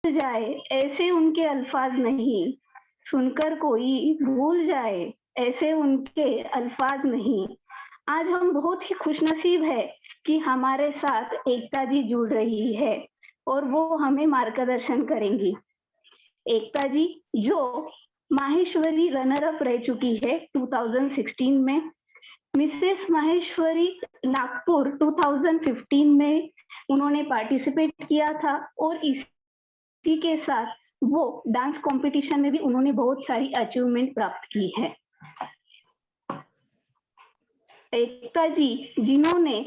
जाए ऐसे उनके अल्फाज नहीं, सुनकर कोई भूल जाए ऐसे उनके अल्फाज नहीं। आज हम बहुत ही खुशनसीब है कि हमारे साथ एकता जी जुड़ रही है और वो हमें मार्गदर्शन करेंगी। एकता जी जो माहेश्वरी रनर अप रह चुकी है 2016 में, मिसेस माहेश्वरी नागपुर 2015 में उन्होंने पार्टिसिपेट किया था और इसी के साथ वो डांस कंपटीशन में भी उन्होंने बहुत सारी अचीवमेंट प्राप्त की है। एकता जी जिन्होंने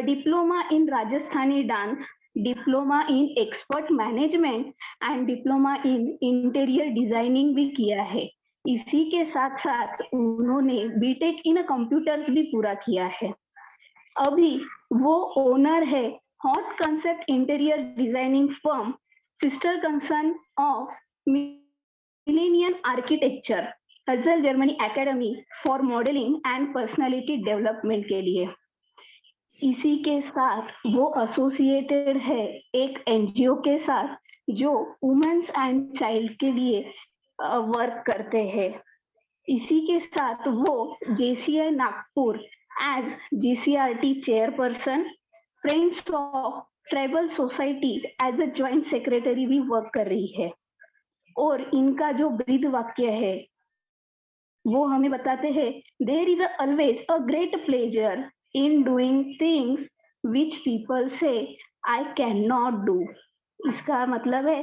diploma in Rajasthani dance, diploma in expert management and diploma in interior designing भी किया है। इसी के साथ साथ उन्होंने बीटेक इन कंप्यूटर्स भी पूरा किया है। अभी वो ओनर है hot concept interior designing firm, sister concern of millennium architecture, Hazel Germany academy for modelling and personality development के लिए। इसी के साथ वो एसोसिएटेड है एक एनजीओ के साथ जो वुमेन्स एंड चाइल्ड के लिए वर्क करते हैं। इसी के साथ वो JCI Nagpur as GCRT chairperson, friends of tribal society as a joint secretary भी वर्क कर रही है। और इनका जो ब्रीद वाक्य है वो हमें बताते हैं, there is always a great pleasure in doing things which people say I can not do. इसका मतलब है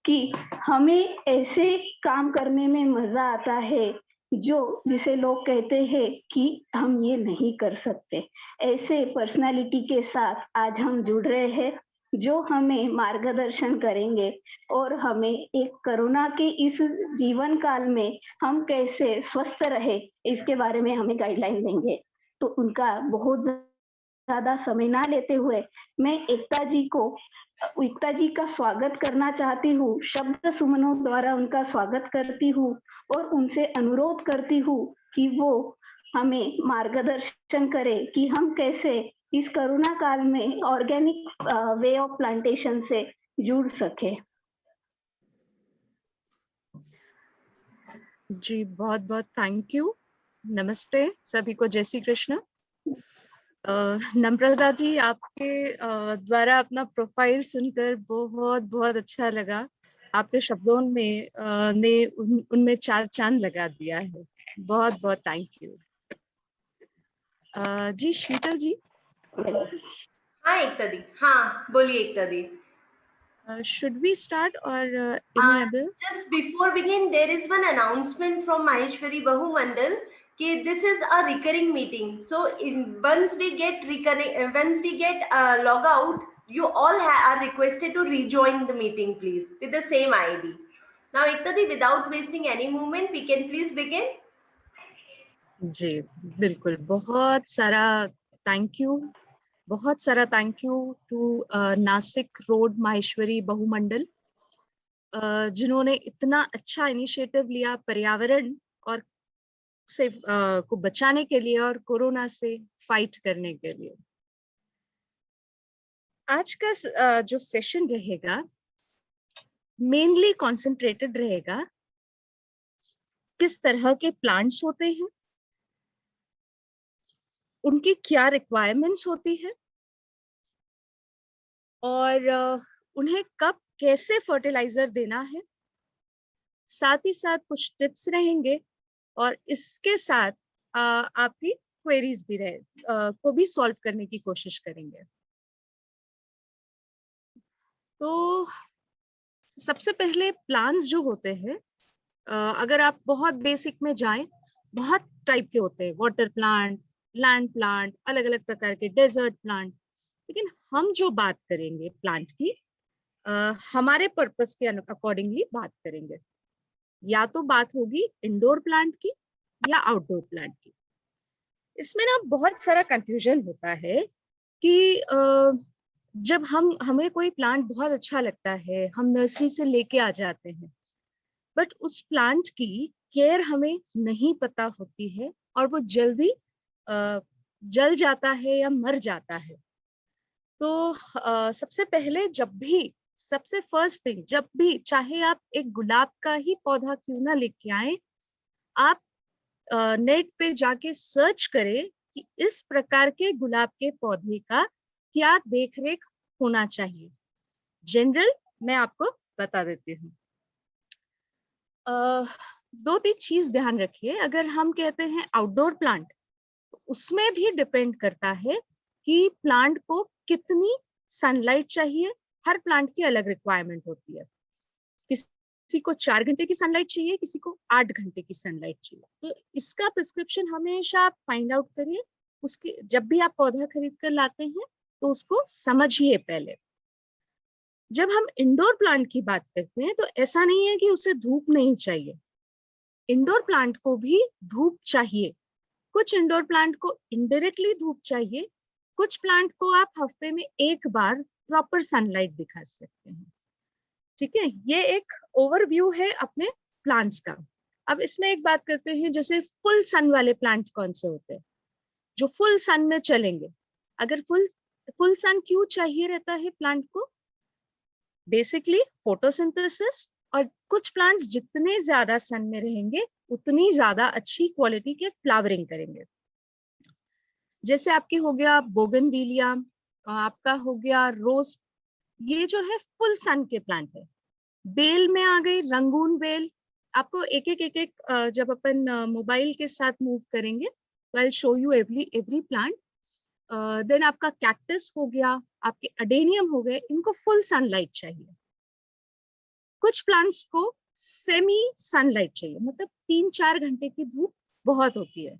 कि हमें ऐसे काम करने में मजा आता है जो जिसे लोग कहते हैं कि हम ये नहीं कर सकते। ऐसे पर्सनालिटी के साथ आज हम जुड़ रहे हैं जो हमें मार्गदर्शन करेंगे और हमें एक कोरोना के इस जीवन काल में हम कैसे स्वस्थ रहे इसके बारे में हमें गाइडलाइन देंगे। तो उनका बहुत ज्यादा समय ना लेते हुए मैं एकता जी का स्वागत करना चाहती हूँ। शब्द सुमनों द्वारा उनका स्वागत करती हूँ और उनसे अनुरोध करती हूँ कि वो हमें मार्गदर्शन करे कि हम कैसे इस कोरोना काल में ऑर्गेनिक वे ऑफ प्लांटेशन से जुड़ सके। जी बहुत बहुत थैंक यू। नमस्ते सभी को, जय श्री कृष्ण। नम्रता जी, आपके द्वारा अपना प्रोफाइल सुनकर बहुत बहुत अच्छा लगा। आपके शब्दों में ने उनमें चार चांद लगा दिया है। बहुत बहुत थैंक यू। जी शीतल जी। हाँ एकता दी, हाँ बोलिए एकता दी। Should we start or any other? Just before begin, there is one announcement from Maheshwari Bahu Mandal कि this is a recurring meeting. So once we get log out, you all are requested to rejoin the meeting, please, with the same ID. Now Ekta di, without wasting any moment, we can please begin. जी बिल्कुल, बहुत सारा thank you, बहुत सारा thank you to Nasik road Maheshwari Bahumandal, जिन्होंने इतना अच्छा initiative लिया पर्यावरण और से को बचाने के लिए और कोरोना से फाइट करने के लिए। आज का जो सेशन रहेगा मेनली कंसंट्रेटेड रहेगा किस तरह के प्लांट्स होते हैं, उनकी क्या रिक्वायरमेंट्स होती है और उन्हें कब कैसे फर्टिलाइजर देना है। साथ ही साथ कुछ टिप्स रहेंगे और इसके साथ आपकी क्वेरीज भी को भी सॉल्व करने की कोशिश करेंगे। तो सबसे पहले प्लांट्स जो होते हैं, अगर आप बहुत बेसिक में जाएं, बहुत टाइप के होते हैं, वाटर प्लांट, लैंड प्लांट, अलग अलग प्रकार के डेजर्ट प्लांट। लेकिन हम जो बात करेंगे प्लांट की, हमारे पर्पस के अकॉर्डिंगली बात करेंगे। या तो बात होगी इंडोर प्लांट की या आउटडोर प्लांट की। इसमें ना बहुत सारा कंफ्यूजन होता है कि जब हमें कोई प्लांट बहुत अच्छा लगता है, हम नर्सरी से लेके आ जाते हैं, बट उस प्लांट की केयर हमें नहीं पता होती है और वो जल्दी जल जाता है या मर जाता है। तो सबसे पहले जब भी सबसे फर्स्ट थिंग, जब भी चाहे आप एक गुलाब का ही पौधा क्यों ना लेके आए, आप नेट पे जाके सर्च करें कि इस प्रकार के गुलाब के पौधे का क्या देखरेख होना चाहिए। जनरल मैं आपको बता देती हूँ। 2-3 चीज ध्यान रखिए। अगर हम कहते हैं आउटडोर प्लांट, तो उसमें भी डिपेंड करता है कि प्लांट को कितनी सनलाइट चाहिए। हर प्लांट की अलग रिक्वायरमेंट होती है। किसी को 4 घंटे की सनलाइट चाहिए, किसी को 8 घंटे की सनलाइट चाहिए। तो इसका प्रिस्क्रिप्शन हमेशा आप फाइंड आउट करिए। उसके जब भी आप पौधा खरीद कर लाते हैं तो उसको समझिए पहले। जब हम इंडोर प्लांट की बात करते हैं तो ऐसा नहीं है कि उसे धूप नहीं चाहिए। इंडोर प्लांट को भी धूप चाहिए। कुछ इंडोर प्लांट को इनडायरेक्टली धूप चाहिए, कुछ प्लांट को आप हफ्ते में एक बार प्रॉपर सनलाइट दिखा सकते हैं। ठीक है, ये एक ओवरव्यू है अपने प्लांट्स का। अब इसमें एक बात करते हैं, जैसे फुल सन वाले प्लांट कौन से होते हैं, जो फुल सन में चलेंगे। अगर फुल सन क्यों चाहिए रहता है प्लांट को? Basically photosynthesis. और कुछ प्लांट्स जितने ज्यादा सन में रहेंगे उतनी ज्यादा अच्छी क्वालिटी के फ्लावरिंग करेंगे। जैसे आपके हो गया बोगनविलिया, आपका हो गया रोज, ये जो है फुल सन के प्लांट है। बेल में आ गई रंगून बेल। आपको एक एक जब अपन मोबाइल के साथ मूव करेंगे तो I will show you every plant. Then आपका कैक्टस हो गया, आपके अडेनियम हो गए, इनको फुल सनलाइट चाहिए। कुछ प्लांट्स को सेमी सनलाइट चाहिए, मतलब 3-4 घंटे की धूप बहुत होती है।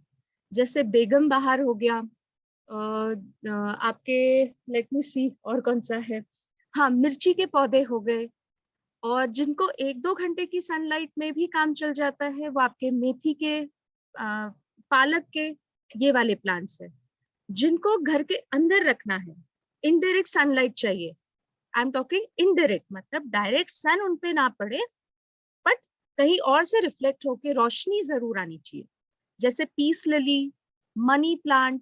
जैसे बेगम बहार हो गया, आपके लेट मी सी और कौन सा है, हाँ मिर्ची के पौधे हो गए। और जिनको 1-2 घंटे की सनलाइट में भी काम चल जाता है वो आपके मेथी के, पालक के, ये वाले प्लांट्स है। जिनको घर के अंदर रखना है, इनडायरेक्ट सनलाइट चाहिए, आई एम टॉकिंग इनडायरेक्ट, मतलब डायरेक्ट सन उन पे ना पड़े बट कहीं और से रिफ्लेक्ट होके रोशनी जरूर आनी चाहिए। जैसे peace lily, money plant,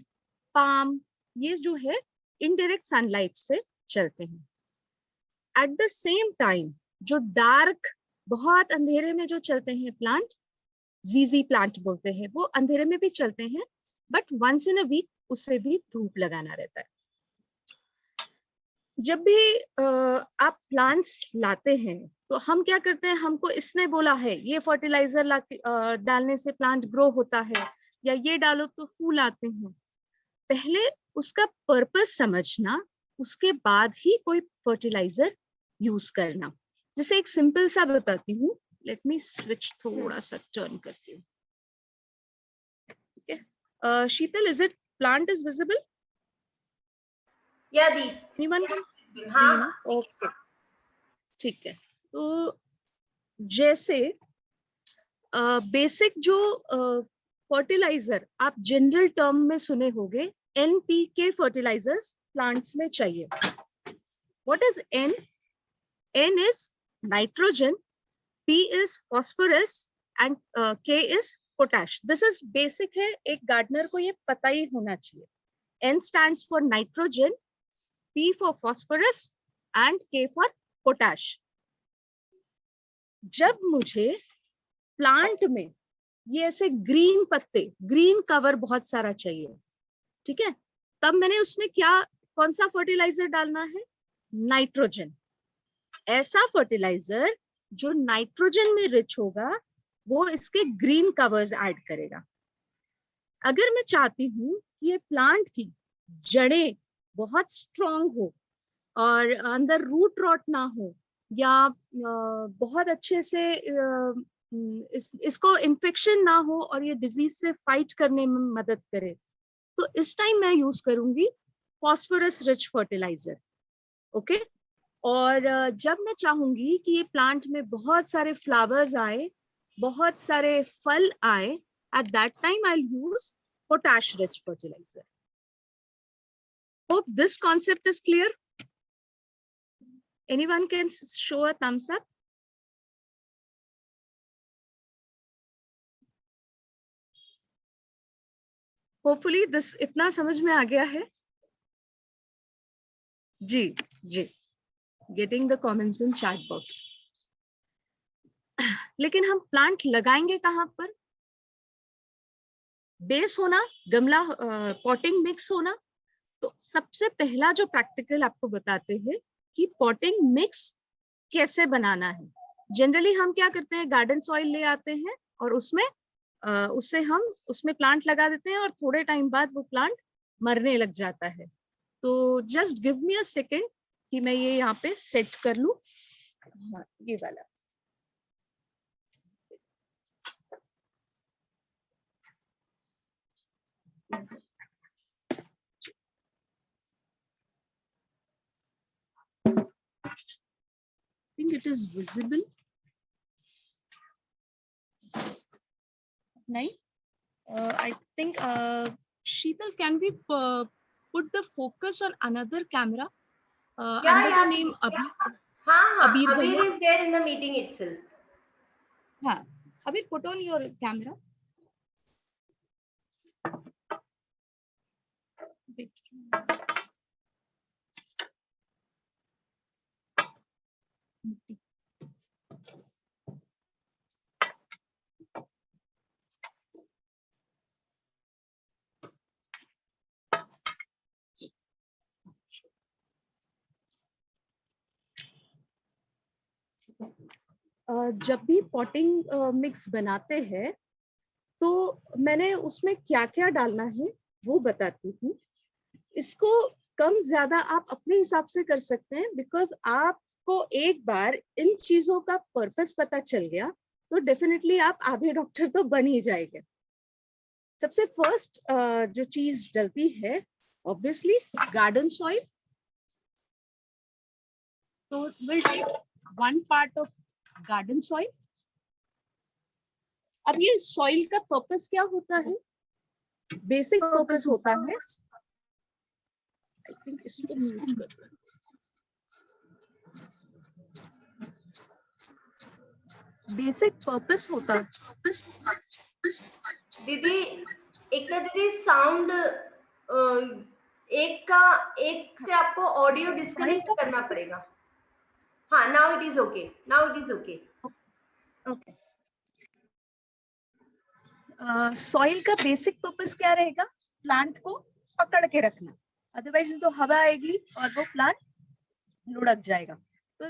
palm, ये जो है इनडायरेक्ट सनलाइट से चलते हैं। एट द सेम टाइम जो डार्क, बहुत अंधेरे में जो चलते हैं प्लांट, जीजी प्लांट बोलते हैं, वो अंधेरे में भी चलते हैं but once in a week उसे भी धूप लगाना रहता है। जब भी आप प्लांट्स लाते हैं तो हम क्या करते हैं, हमको इसने बोला है ये फर्टिलाइजर डालने से प्लांट ग्रो होता है, या ये डालो तो फूल आते हैं। पहले उसका पर्पस समझना, उसके बाद ही कोई फर्टिलाइजर यूज करना। जैसे एक सिंपल सा बताती हूँ, लेट मी स्विच, थोड़ा सा टर्न करती हूँ। ठीक है, Sheetal, is it plant is visible? या दी, एनीवन? हाँ ना? ओके, ठीक है। तो जैसे बेसिक जो फर्टिलाइजर आप जनरल टर्म में सुने होंगे, NPK फर्टिलाइजर्स प्लांट्स में चाहिए। What is N? N is nitrogen, P is phosphorus and K is potash. This is basic है, एक गार्डनर को ये पता ही होना चाहिए। N stands for nitrogen, P for phosphorus and K for potash. जब मुझे प्लांट में ये ऐसे ग्रीन पत्ते, ग्रीन कवर बहुत सारा चाहिए, ठीक है, तब मैंने उसमें कौन सा फर्टिलाइजर डालना है? नाइट्रोजन। ऐसा फर्टिलाइजर जो नाइट्रोजन में रिच होगा वो इसके ग्रीन कवर्स ऐड करेगा। अगर मैं चाहती हूँ कि ये प्लांट की जड़ें बहुत स्ट्रॉन्ग हो और अंदर रूट रॉट ना हो, या बहुत अच्छे से इसको इन्फेक्शन ना हो और ये डिजीज से फाइट करने में मदद करे, तो इस टाइम मैं यूज करूंगी फॉस्फोरस रिच फर्टिलाइजर। ओके, और जब मैं चाहूंगी कि ये प्लांट में बहुत सारे फ्लावर्स आए, बहुत सारे फल आए, at that time I'll use potash rich fertilizer. Hope this concept is clear. Anyone can show a thumbs up? Hopefully this इतना समझ में आ गया है। जी जी, getting the comments in chat box. लेकिन हम प्लांट लगाएंगे कहाँ पर? बेस होना, गमला पॉटिंग मिक्स होना। तो सबसे पहला जो प्रैक्टिकल आपको बताते हैं कि पॉटिंग मिक्स कैसे बनाना है। जनरली हम क्या करते हैं, गार्डन सॉइल ले आते हैं और उससे हम उसमें प्लांट लगा देते हैं और थोड़े टाइम बाद वो प्लांट मरने लग जाता है। तो just give me a second कि मैं ये यहाँ पे सेट कर लूं। हाँ, ये वाला। I think it is visible. Nahin? I think Sheetal, can we put the focus on another camera under the name Abir? Abir is there in the meeting itself. हाँ, Abir, put on your camera. जब भी potting mix बनाते हैं तो मैंने उसमें क्या क्या डालना है वो बताती हूँ। इसको कम ज्यादा आप अपने हिसाब से कर सकते हैं, बिकॉज आपको एक बार इन चीजों का पर्पस पता चल गया तो डेफिनेटली आप आधे डॉक्टर तो बन ही जाएंगे। सबसे फर्स्ट जो चीज डलती है ऑब्वियसली गार्डन सॉइल। तो will take 1 part of garden soil. अब ये सॉइल का पर्पस क्या होता है? बेसिक पर्पस होता है, आई थिंक इसको म्यूट कर दो। बेसिक पर्पस होता है। दीदी एकता दीदी साउंड एक से आपको ऑडियो डिस्कनेक्ट करना पड़ेगा। हाँ, now it is okay, now it is okay. Okay, soil का बेसिक पर्पस क्या रहेगा? प्लांट को पकड़ के रखना, अदरवाइज तो हवा आएगी और वो प्लांट लुढ़क जाएगा। तो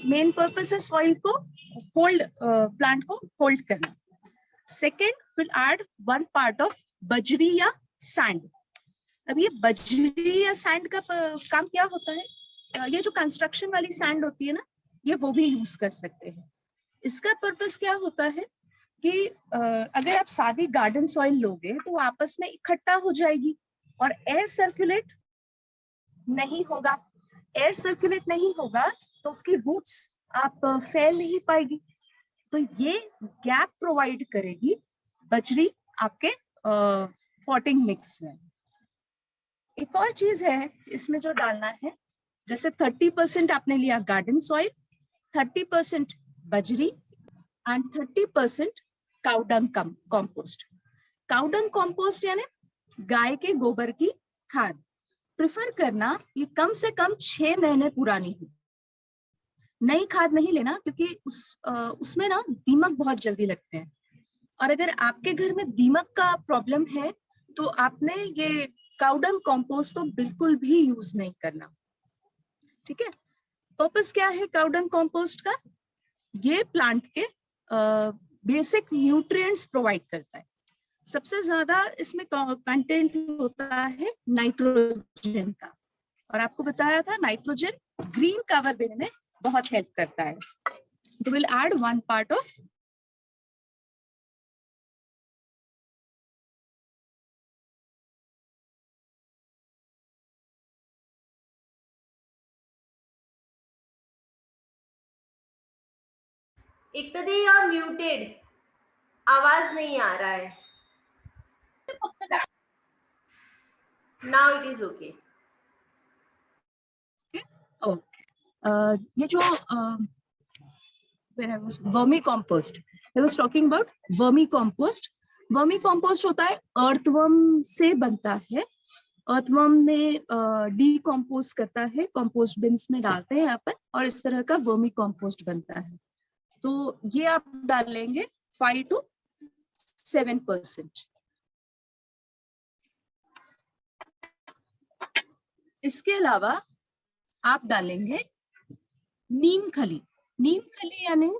मेन पर्पस है सॉइल को होल्ड, प्लांट को होल्ड करना। Second, will add 1 part of बजरी या सैंड। अब ये बजरी या सैंड का काम क्या होता है? ये जो कंस्ट्रक्शन वाली सैंड होती है ना, ये वो भी यूज कर सकते हैं। इसका पर्पस क्या होता है कि अगर आप सादी गार्डन सॉइल लोगे तो आपस में इकट्ठा हो जाएगी और एयर सर्कुलेट नहीं होगा। एयर सर्कुलेट नहीं होगा तो उसकी रूट्स आप फैल नहीं पाएगी। तो ये गैप प्रोवाइड करेगी बजरी आपके पॉटिंग मिक्स में। एक और चीज है इसमें जो डालना है, जैसे 30% आपने लिया गार्डन सॉइल, 30% बजरी and 30% cow dung compost. Cow dung compost यानी गाय के गोबर की खाद प्रिफर करना। ये कम से कम 6 महीने पुरानी हो। नई खाद नहीं लेना क्योंकि उसमें ना दीमक बहुत जल्दी लगते हैं, और अगर आपके घर में दीमक का प्रॉब्लम है तो आपने ये काउडंग कंपोस्ट तो बिल्कुल भी यूज नहीं करना। ठीक है, पर्पस क्या है काउडंग कंपोस्ट का? ये प्लांट के बेसिक न्यूट्रिएंट्स प्रोवाइड करता है। सबसे ज्यादा इसमें कंटेंट होता है नाइट्रोजन का, और आपको बताया था नाइट्रोजन ग्रीन कवर देने में बहुत हेल्प करता है। तो will add 1 part of Ekta दी यू आर म्यूटेड, आवाज नहीं आ रहा है। Now it is okay. Okay, ये जो when I was vermicompost, I was talking about vermicompost. Vermicompost होता है अर्थवर्म से बनता है, अर्थवर्म में डीकम्पोज करता है, कंपोस्ट बिन्स में डालते हैं यहाँ पर, और इस तरह का वर्मी कंपोस्ट बनता है। तो ये आप डालेंगे 5 to 7%। इसके अलावा आप डालेंगे नीम खली। नीम खली यानी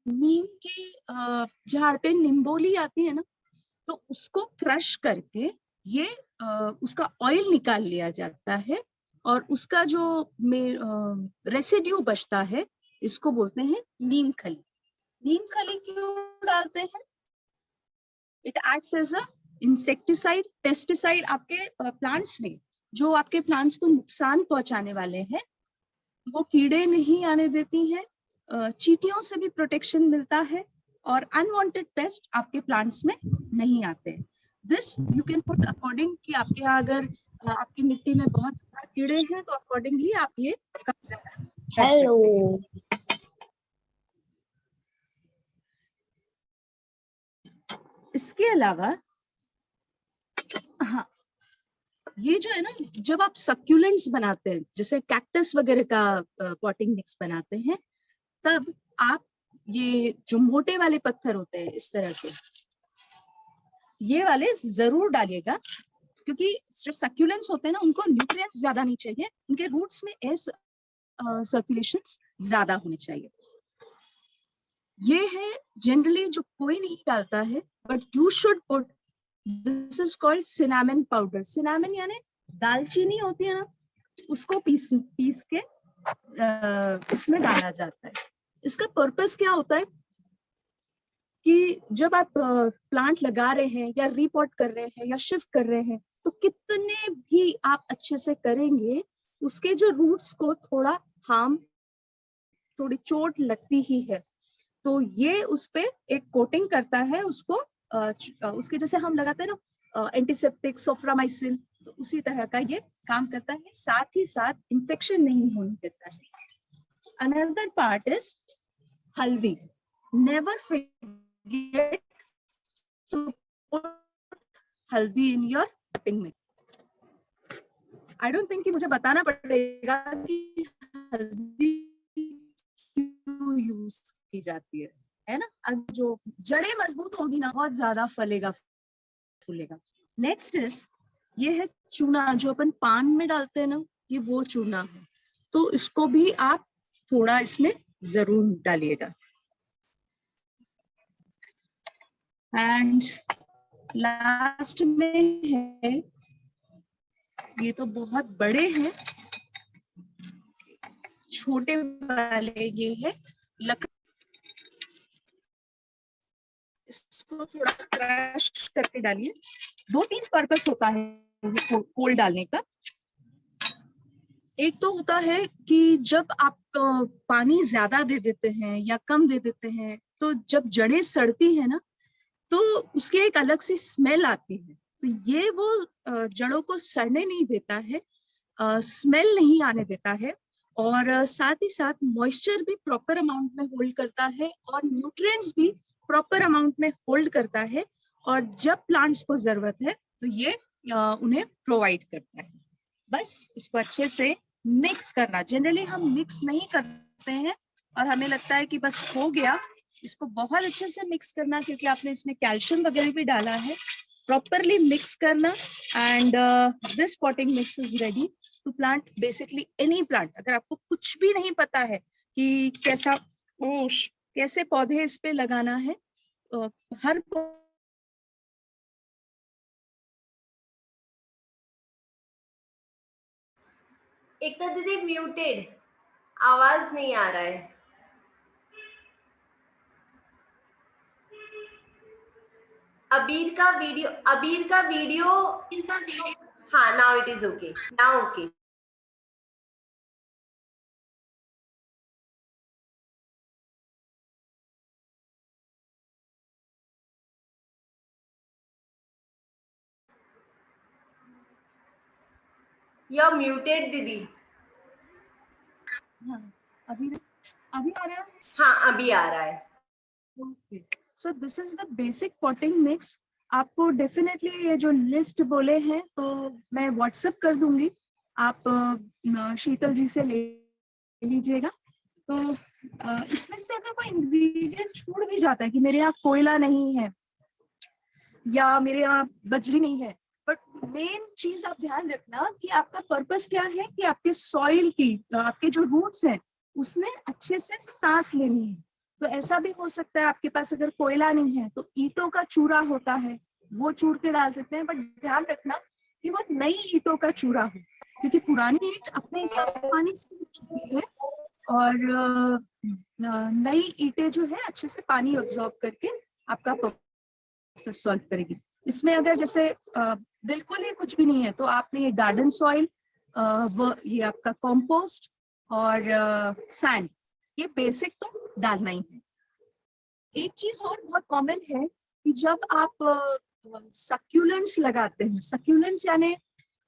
नीम के झाड़ पे निम्बोली आती है ना, तो उसको क्रश करके ये उसका ऑयल निकाल लिया जाता है, और उसका जो रेसिड्यू बचता है, इसको बोलते हैं नीम खली। नीम खली क्यों डालते हैं? It acts as a insecticide, pesticide. आपके प्लांट्स में जो आपके प्लांट्स को नुकसान पहुंचाने वाले हैं, वो कीड़े नहीं आने देती हैं, चींटियों से भी प्रोटेक्शन मिलता है, और अनवांटेड पेस्ट आपके प्लांट्स में नहीं आते। This you can put according कि आपके यहाँ अगर आपकी मिट्टी में बहुत ज्यादा कीड़े हैं, तो अकॉर्डिंगली आप ये कम से कम कर सकते हैं। इसके अलावा हाँ, ये जो है ना, जब आप सक्यूलेंट्स बनाते हैं, जैसे कैक्टस वगैरह का पॉटिंग मिक्स बनाते हैं, तब आप ये जो मोटे वाले पत्थर होते हैं इस तरह के, ये वाले जरूर डालिएगा, क्योंकि जो सक्यूलेंट्स होते हैं ना, उनको न्यूट्रिएंट्स ज्यादा नहीं चाहिए, उनके रूट्स में एयर सर्कुलेशंस ज्यादा होने चाहिए। ये है जनरली जो कोई नहीं डालता है, but you should put, this is called cinnamon powder. Cinnamon यानी दालचीनी होती है ना, उसको पीस के इसमें डाला जाता है। इसका पर्पस क्या होता है कि जब आप प्लांट लगा रहे हैं या रीपॉट कर रहे हैं या शिफ्ट कर रहे हैं, तो कितने भी आप अच्छे से करेंगे, उसके जो रूट्स को थोड़ा हार्म, थोड़ी चोट लगती ही है। तो ये उस पे एक कोटिंग करता है, उसको उसके जैसे हम लगाते हैं ना एंटीसेप्टिक, सोफ्रामाइसिन, तो उसी तरह का ये काम करता है, साथ ही साथ इंफेक्शन नहीं होने देता है। अनदर पार्ट इज हल्दी। नेवर forget to put हल्दी in your potting mix. I don't think कि मुझे बताना पड़ेगा कि हल्दी क्यों यूज की जाती है ना। अब जो जड़ें मजबूत होगी ना, बहुत ज्यादा फलेगा फूलेगा। नेक्स्ट इज, ये है चूना, जो अपन पान में डालते हैं ना, ये वो चूना है, तो इसको भी आप थोड़ा इसमें जरूर डालिएगा। एंड लास्ट में है, ये तो बहुत बड़े हैं, छोटे वाले ये है लकड़ी। इसको थोड़ा क्रश करके डालिए। 2-3 पर्पस होता है कोल डालने का। एक तो होता है कि जब आप पानी ज्यादा दे देते हैं या कम दे देते हैं, तो जब जड़ें सड़ती है ना, तो उसकी एक अलग सी स्मेल आती है। तो ये वो जड़ों को सड़ने नहीं देता है, स्मेल नहीं आने देता है, और साथ ही साथ मॉइस्चर भी प्रॉपर अमाउंट में होल्ड करता है, और न्यूट्रिएंट्स भी प्रॉपर अमाउंट में होल्ड करता है, और जब प्लांट्स को जरूरत है तो ये उन्हें प्रोवाइड करता है। बस इसको अच्छे से मिक्स करना। जनरली हम मिक्स नहीं करते हैं और हमें लगता है कि बस हो गया। इसको बहुत अच्छे से मिक्स करना, क्योंकि आपने इसमें कैल्शियम वगैरह भी डाला है। प्रॉपरली मिक्स करना, and this potting mix is ready to plant basically any plant. अगर आपको कुछ भी नहीं पता है कि कैसे पौधे इस पे लगाना है, हर एकता दीदी म्यूटेड, आवाज नहीं आ रहा है। अबीर का वीडियो हाँ, now it is okay, now okay. You are muted दीदी। हाँ, अभी आ रहा है? हाँ, अभी आ रहा है। Okay. So this is the basic potting mix. आपको डेफिनेटली ये जो लिस्ट बोले हैं तो मैं व्हाट्सएप कर दूंगी, आप शीतल जी से ले लीजिएगा। तो इसमें से अगर कोई इंग्रेडिएंट छूट भी जाता है कि मेरे यहाँ कोयला नहीं है या मेरे यहाँ बजरी नहीं है, बट मेन चीज आप ध्यान रखना कि आपका पर्पस क्या है कि आपके सॉइल की, आपके जो रूट्स हैं उसने अच्छे से सांस लेनी है। तो ऐसा भी हो सकता है आपके पास अगर कोयला नहीं है तो ईंटों का चूरा होता है, वो चूर के डाल सकते हैं, बट ध्यान रखना कि वो नई ईंटों का चूरा हो, क्योंकि पुरानी ईंट अपने हिसाब से पानी से चुकी है और नई ईंटें जो है अच्छे से पानी ऑब्जॉर्ब करके आपका पर्पस सॉल्व करेगी। इसमें अगर जैसे बिल्कुल ही कुछ भी नहीं है तो आपने ये गार्डन सॉइल, वो ये आपका कंपोस्ट और सैंड, ये बेसिक तो डालना ही है। एक चीज और बहुत कॉमन है कि जब आप सक्यूलेंट्स लगाते हैं, सक्यूलेंट्स यानी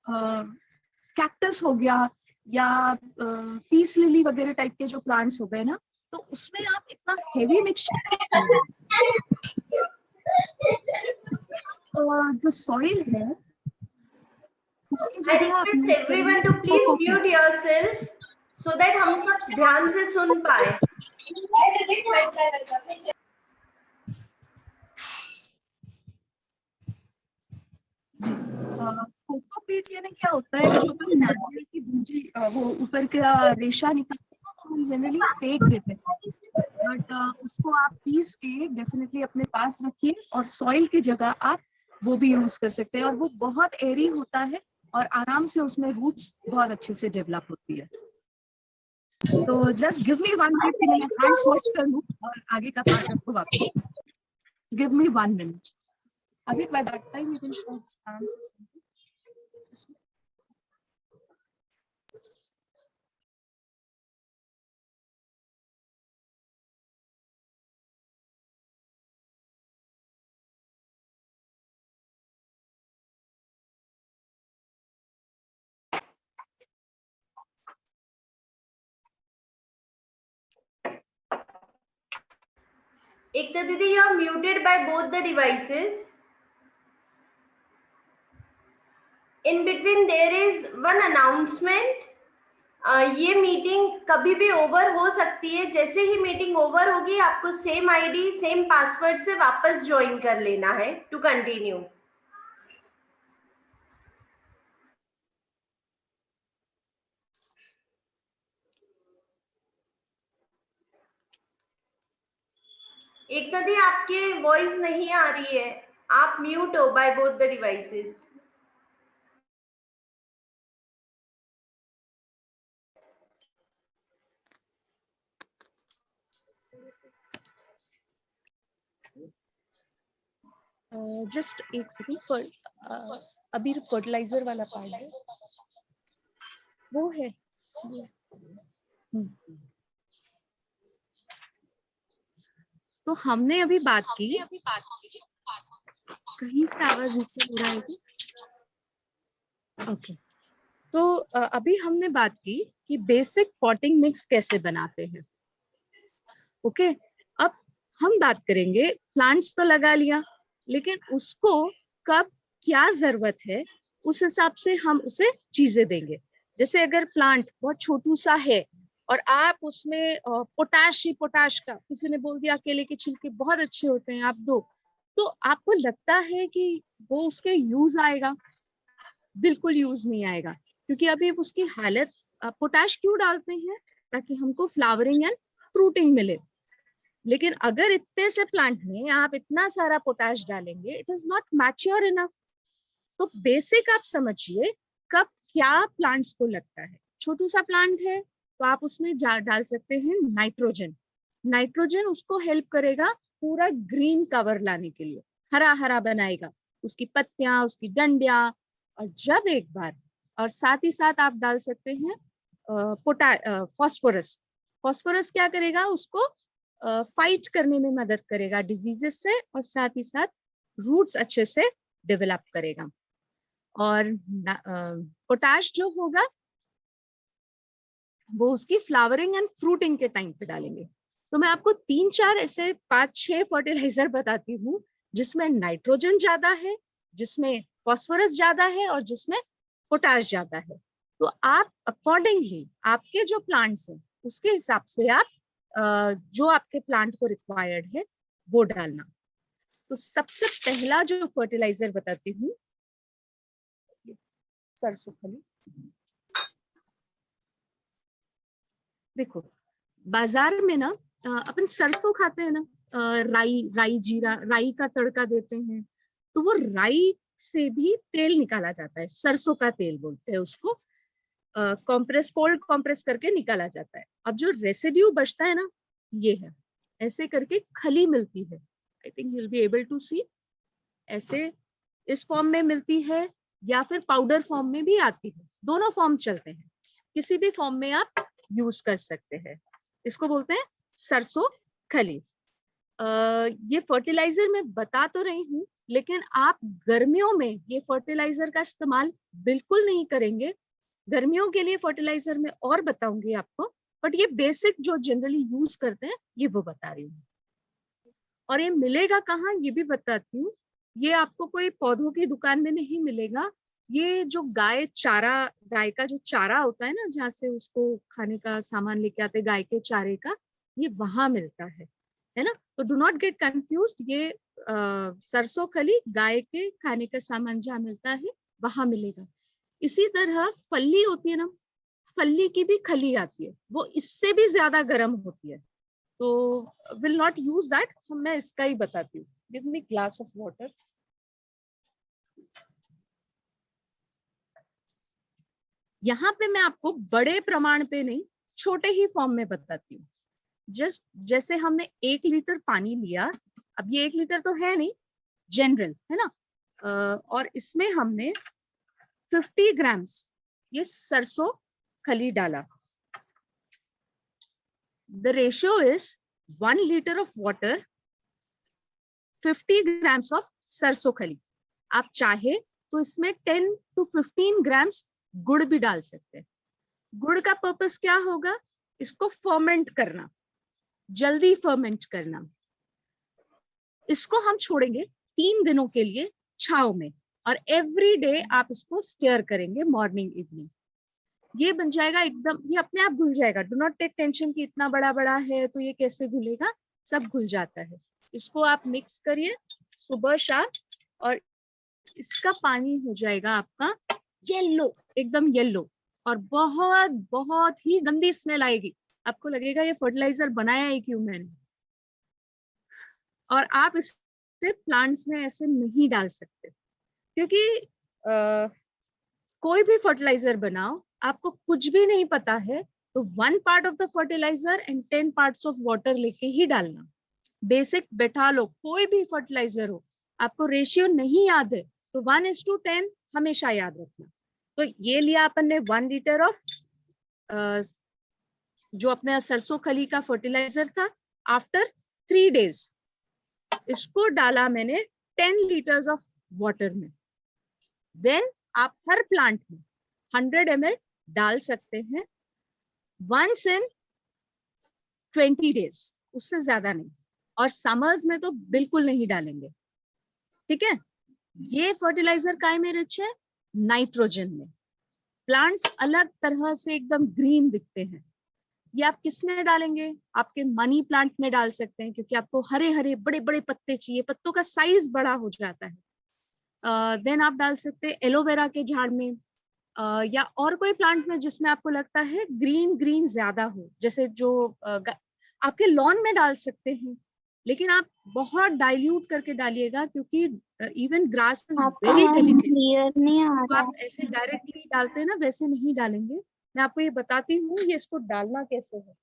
कैक्टस हो गया या पीस लिली वगैरह टाइप के जो प्लांट्स हो गए ना, तो उसमें आप इतना हेवी मिक्सचर जो सॉइल है उसकी जगह आप use everyone to please mute yourself so that हम सब ध्यान से सुन पाए। कोकोपीट यानी क्या होता है, जो अपन नारियल की भूजी वो ऊपर का रेशा निकालते हैं तो हम जनरली फेंक देते हैं, बट उसको आप पीस के डेफिनेटली अपने पास रखिए और सॉइल की जगह आप वो भी यूज कर सकते हैं, और वो बहुत एरी होता है और आराम से उसमें रूट्स बहुत अच्छे से डेवलप होती है। तो जस्ट गिव मी 1 मिनट कि मैं हैंड्स वॉश कर लूं और आगे का पार्ट आपको वापस, गिव मी 1 मिनट। अभी by that time you can show his hands or something. Ekta Didi, you are muted by both the devices. In between there is one announcement. ये meeting कभी भी ओवर हो सकती है, जैसे ही मीटिंग ओवर होगी आपको सेम आईडी सेम पासवर्ड से वापस ज्वाइन कर लेना है टू कंटिन्यू। एकता दी, आपके वॉइस नहीं आ रही है, आप म्यूट हो by both the devices. Just एक सेकंड, अभी फर्टिलाइजर वाला पार्ट है वो है। तो हमने अभी बात की, कहीं से आवाज नीचे हो रहा है क्या? ओके, तो अभी हमने बात की कि बेसिक पॉटिंग मिक्स कैसे बनाते हैं। ओके, अब हम बात करेंगे, प्लांट्स तो लगा लिया, लेकिन उसको कब क्या जरूरत है उस हिसाब से हम उसे चीजें देंगे। जैसे अगर प्लांट बहुत छोटू सा है और आप उसमें पोटाश ही पोटाश का, किसी ने बोल दिया केले के छिलके बहुत अच्छे होते हैं आप दो, तो आपको लगता है कि वो उसके यूज आएगा? बिल्कुल यूज नहीं आएगा, क्योंकि अभी उसकी हालत, पोटाश क्यों डालते हैं? ताकि हमको फ्लावरिंग एंड फ्रूटिंग मिले। लेकिन अगर इतने से प्लांट में आप इतना सारा पोटाश डालेंगे, it is not mature enough. तो बेसिक आप समझिए कब क्या प्लांट्स को लगता है। छोटू सा प्लांट है तो आप उसमें डाल सकते हैं नाइट्रोजन। नाइट्रोजन उसको हेल्प करेगा पूरा ग्रीन कवर लाने के लिए, हरा हरा बनाएगा उसकी पत्तियां, उसकी डंडियां। और जब एक बार, और साथ ही साथ आप डाल सकते हैं फॉस्फोरस। फॉस्फोरस क्या करेगा? उसको फाइट करने में मदद करेगा डिजीजेस से, और साथ ही साथ रूट्स अच्छे से डेवलप करेगा। और पोटाश जो होगा वो उसकी फ्लावरिंग एंड फ्रूटिंग के टाइम पे डालेंगे। तो मैं आपको 3-4 ऐसे 5-6 फर्टिलाइजर बताती हूँ जिसमें नाइट्रोजन ज्यादा है, जिसमें फास्फोरस ज्यादा है और जिसमें पोटाश ज्यादा है। तो आप अकॉर्डिंगली आपके जो प्लांट्स हैं उसके हिसाब से आप जो आपके प्लांट को रिक्वायर्ड है वो डालना। तो सबसे पहला जो फर्टिलाइजर बताती हूँ, सरसों खली। देखो बाजार में ना अपन सरसों खाते हैं ना, राई जीरा, राई का तड़का देते हैं, तो वो राई से भी तेल निकाला जाता है, सरसों का तेल बोलते हैं उसको। कोल्ड कंप्रेस करके निकाला जाता है। अब जो रेसिड्यू बचता है ना, ये है, ऐसे करके खली मिलती है। I think you will be able to see, ऐसे इस फॉर्म में मिलती है या फिर पाउडर फॉर्म में भी आती है, दोनों फॉर्म चलते हैं, किसी भी फॉर्म में आप यूज कर सकते हैं। इसको बोलते हैं सरसों खली। ये फर्टिलाइजर मैं बता तो रही हूँ, लेकिन आप गर्मियों में ये फर्टिलाइजर का इस्तेमाल बिल्कुल नहीं करेंगे। गर्मियों के लिए फर्टिलाइजर में और बताऊंगी आपको, बट ये बेसिक जो जनरली यूज करते हैं ये वो बता रही हूँ। और ये मिलेगा कहाँ ये भी बताती हूँ। ये आपको कोई पौधों की दुकान में नहीं मिलेगा, ये जो गाय का जो चारा होता है ना, जहाँ से उसको खाने का सामान लेके आते गाय के चारे का, ये वहां मिलता है ना। तो डू नॉट गेट कंफ्यूज, ये सरसों खली गाय के खाने का सामान जहाँ मिलता है वहां मिलेगा। इसी तरह फल्ली होती है ना, फल्ली की भी खली आती है, वो इससे भी ज्यादा गर्म होती है, तो विल नॉट यूज दैट, मैं इसका ही बताती हूँ। Give me glass of water. यहाँ पे मैं आपको बड़े प्रमाण पे नहीं, छोटे ही फॉर्म में बताती हूँ। जस्ट जैसे हमने 1 लीटर पानी लिया, अब ये 1 लीटर तो है नहीं, जनरल है ना, और इसमें हमने 50 ग्राम्स ये सरसों खली डाला। The ratio is 1 liter of water, 50 grams of सरसों खली। आप चाहे तो इसमें 10 to 15 ग्राम्स गुड़ भी डाल सकते हैं। गुड़ का पर्पस क्या होगा, इसको फर्मेंट करना, जल्दी फर्मेंट करना। इसको हम छोड़ेंगे 3 दिनों के लिए छांव में, और एवरी डे आप इसको स्टेयर करेंगे मॉर्निंग इवनिंग। ये बन जाएगा एकदम, ये अपने आप घुल जाएगा। डू नॉट टेक टेंशन कि इतना बड़ा बड़ा है तो ये कैसे घुलेगा, सब घुल जाता है। इसको आप मिक्स करिए सुबह शाम, और इसका पानी हो जाएगा आपका येलो, एकदम येलो, और बहुत बहुत ही गंदी स्मेल आएगी। आपको लगेगा ये फर्टिलाइजर बनाया है क्यों मैंने। और आप इसे प्लांट्स में ऐसे नहीं डाल सकते, क्योंकि कोई भी फर्टिलाइजर बनाओ, आपको कुछ भी नहीं पता है तो 1 part of the fertilizer and 10 parts of water लेके ही डालना। बेसिक बैठा लो, कोई भी फर्टिलाइजर हो, आपको रेशियो नहीं याद है तो 1:10 हमेशा याद रखना। तो ये लिया अपन ने 1 लीटर ऑफ जो अपने सरसों खली का फर्टिलाइजर था। आफ्टर 3 days इसको डाला मैंने 10 लीटर्स ऑफ वाटर में। देन आप हर प्लांट में 100 ml डाल सकते हैं once in 20 days, उससे ज्यादा नहीं। और समर्स में तो बिल्कुल नहीं डालेंगे, ठीक है। ये फर्टिलाइजर काय में रिच है, नाइट्रोजन में। प्लांट्स अलग तरह से एकदम ग्रीन दिखते हैं। ये आप किस में डालेंगे, आपके मनी प्लांट में डाल सकते हैं, क्योंकि आपको हरे हरे बड़े बड़े पत्ते चाहिए, पत्तों का साइज बड़ा हो जाता है। देन आप डाल सकते हैं एलोवेरा के झाड़ में, या और कोई प्लांट में जिसमें आपको लगता है ग्रीन ग्रीन ज्यादा हो, जैसे जो आपके लॉन में डाल सकते हैं। लेकिन आप बहुत डाइल्यूट करके डालिएगा, क्योंकि even grass is very delicate. तो आप ऐसे डायरेक्टली डालते हैं ना, वैसे नहीं डालेंगे। मैं आपको ये बताती हूँ ये इसको डालना कैसे है।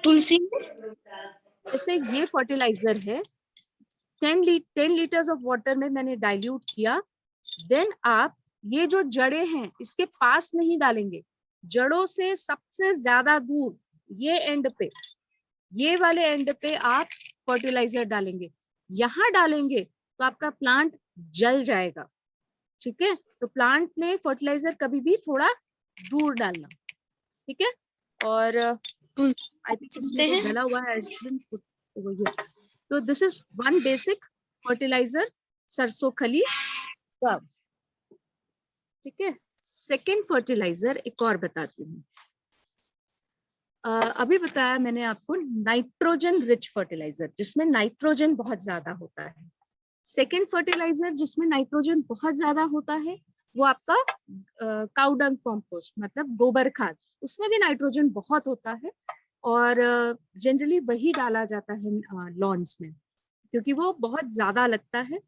तुलसी, जैसे ये फर्टिलाइजर है, 10 लीटर्स ऑफ वाटर में मैंने डाइल्यूट किया। देन आप ये जो जड़ें हैं इसके पास नहीं डालेंगे, जड़ों से सबसे ज्यादा दूर ये एंड पे, ये वाले एंड पे आप फर्टिलाइजर डालेंगे। यहाँ डालेंगे तो आपका प्लांट जल जाएगा, ठीक है। तो प्लांट में फर्टिलाइजर कभी भी थोड़ा दूर डालना, ठीक है। और I think इसमें तो डला हुआ है, I shouldn't put over here. So this is one basic fertilizer, सरसों खली का, ठीक है। सेकेंड फर्टिलाइजर एक और बताती हूँ। अभी बताया मैंने आपको नाइट्रोजन रिच फर्टिलाइजर, जिसमें नाइट्रोजन बहुत ज्यादा होता है। सेकेंड फर्टिलाइजर जिसमें नाइट्रोजन बहुत ज्यादा होता है वो आपका काउ डंग कॉम्पोस्ट, मतलब गोबर खाद, उसमें भी नाइट्रोजन बहुत होता है और जनरली वही डाला जाता है लॉन्स में, क्योंकि वो बहुत ज्यादा लगता है।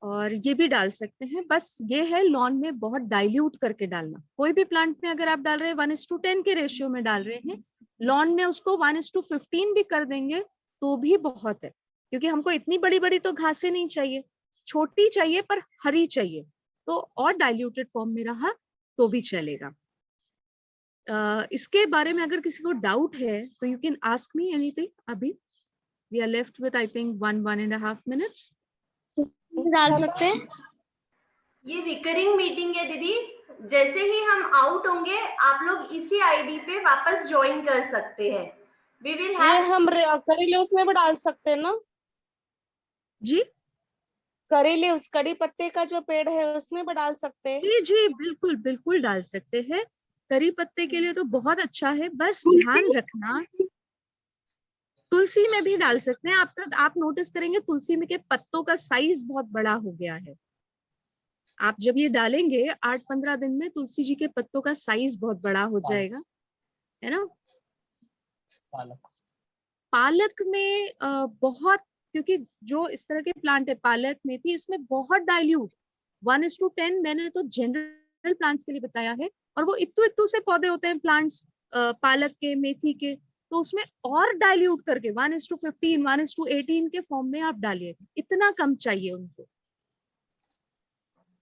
और ये भी डाल सकते हैं, बस ये है लॉन में बहुत डाइल्यूट करके डालना। कोई भी प्लांट में अगर आप डाल रहे हैं 1:10 के रेशियो में डाल रहे हैं, लॉन में उसको 1:15 भी कर देंगे तो भी बहुत है, क्योंकि हमको इतनी बड़ी बड़ी तो घासें नहीं चाहिए, छोटी चाहिए पर हरी चाहिए, तो और डाइल्यूटेड फॉर्म में रहा तो भी चलेगा। इसके बारे में अगर किसी को डाउट है तो you can ask me anything. अभी we are left with I think 1.5 minutes. डाल सकते हैं। ये रिकरिंग मीटिंग है दीदी, जैसे ही हम आउट होंगे आप लोग इसी आईडी पे वापस ज्वाइन कर सकते हैं। वी विल हैव, हम करी लीव्स में भी डाल सकते हैं ना जी? करी लीव्स, कड़ी पत्ते का जो पेड़ है उसमें भी डाल सकते हैं। जी जी बिल्कुल बिल्कुल डाल सकते हैं। करी पत्ते के लिए तो बहुत अच्छा है, बस ध्यान रखना तुलसी में भी डाल सकते हैं। आप नोटिस करेंगे तुलसी में के पत्तों का साइज बहुत बड़ा हो गया है। आप जब ये डालेंगे 8-15 दिन में तुलसी जी के पत्तों का साइज बहुत बड़ा हो जाएगा, है ना। पालक में बहुत, क्योंकि जो इस तरह के प्लांट है पालक मेथी, इसमें बहुत डाइल्यूट 1:10 मैंने तो जनरल प्लांट्स के लिए बताया है, और वो इत्तू से पौधे होते हैं प्लांट्स पालक के, मेथी के, तो उसमें और डाइल्यूट करके 1:15 1:18 के फॉर्म में आप डालिए, इतना कम चाहिए उनको।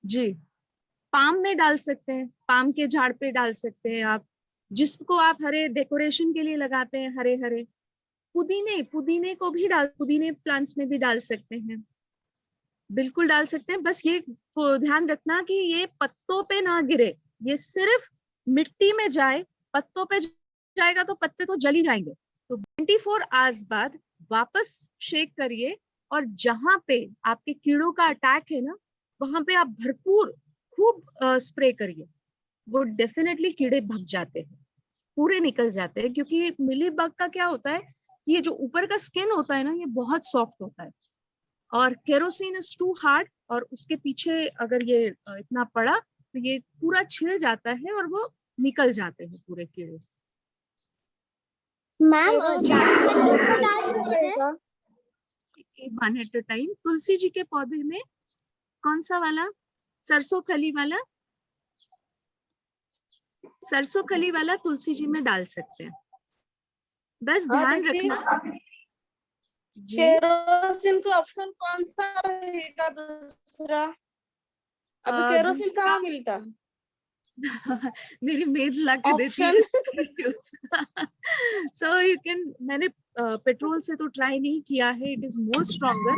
जी, पाम में डाल सकते हैं, पाम के झाड़ पे डाल सकते हैं आप, जिसको आप हरे डेकोरेशन के लिए लगाते हैं, हरे हरे। पुदीने को भी पुदीने प्लांट्स में भी डाल सकते हैं, बिल्कुल डाल सकते हैं। बस ये ध्यान रखना कि ये पत्तों पे ना गिरे, ये सिर्फ मिट्टी में जाए, पत्तों पे जाएगा तो पत्ते तो जल ही जाएंगे। तो 24 आवर्स बाद वापस शेक करिए, और जहां पे आपके कीड़ों का अटैक है ना, वहां पे आप भरपूर खूब स्प्रे करिए, वो डेफिनेटली कीड़े भग जाते हैं, पूरे निकल जाते हैं। क्योंकि मिली बग का क्या होता है कि ये जो ऊपर का स्किन होता है ना, ये बहुत सॉफ्ट होता है, और केरोसिन इज टू हार्ड, और उसके पीछे अगर ये इतना पड़ा तो ये पूरा छिड़ जाता है और वो निकल जाते हैं पूरे कीड़े। Ma'am one at a time. Tulsi ji के पौधे में कौन सा वाला? सरसों खली वाला, सरसों खली वाला तुलसी जी में डाल सकते हैं, बस ध्यान रखना। जी, केरोसिन का ऑप्शन कौन सा रहेगा दूसरा? अभी केरोसिन कहाँ मिलता? मेरी मेड्स ला के देती है। सो यू कैन, मैंने पेट्रोल से तो ट्राई नहीं किया है, it is more stronger,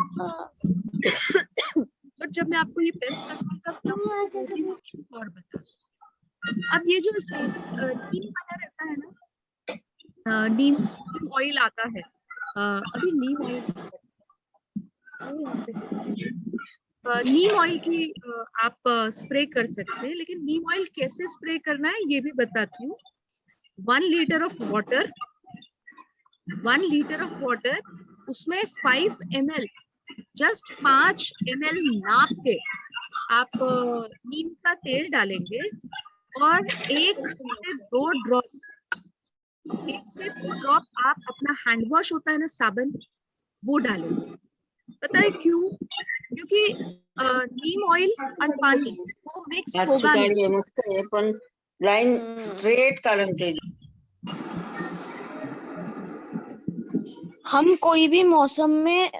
but जब मैं आपको ये बेस्ट पेट्रोल का और बता। अब ये जो नीम वाला रहता है ना, नीम ऑयल आता है, अभी नीम ऑयल की आप स्प्रे कर सकते हैं, लेकिन नीम ऑयल कैसे स्प्रे करना है ये भी बताती हूँ। 1 litre of water, 1 litre of water, उसमें 5 ml, जस्ट 5 ml नाप के आप नीम का तेल डालेंगे, और 1 से 2 ड्रॉप आप अपना हैंड वॉश होता है ना, साबुन, वो डालेंगे। पता है क्यों? क्योंकि नीम ऑयल और पानी वो मिक्स होगा नहीं। पण लाइन स्ट्रेट काढून हम कोई भी मौसम में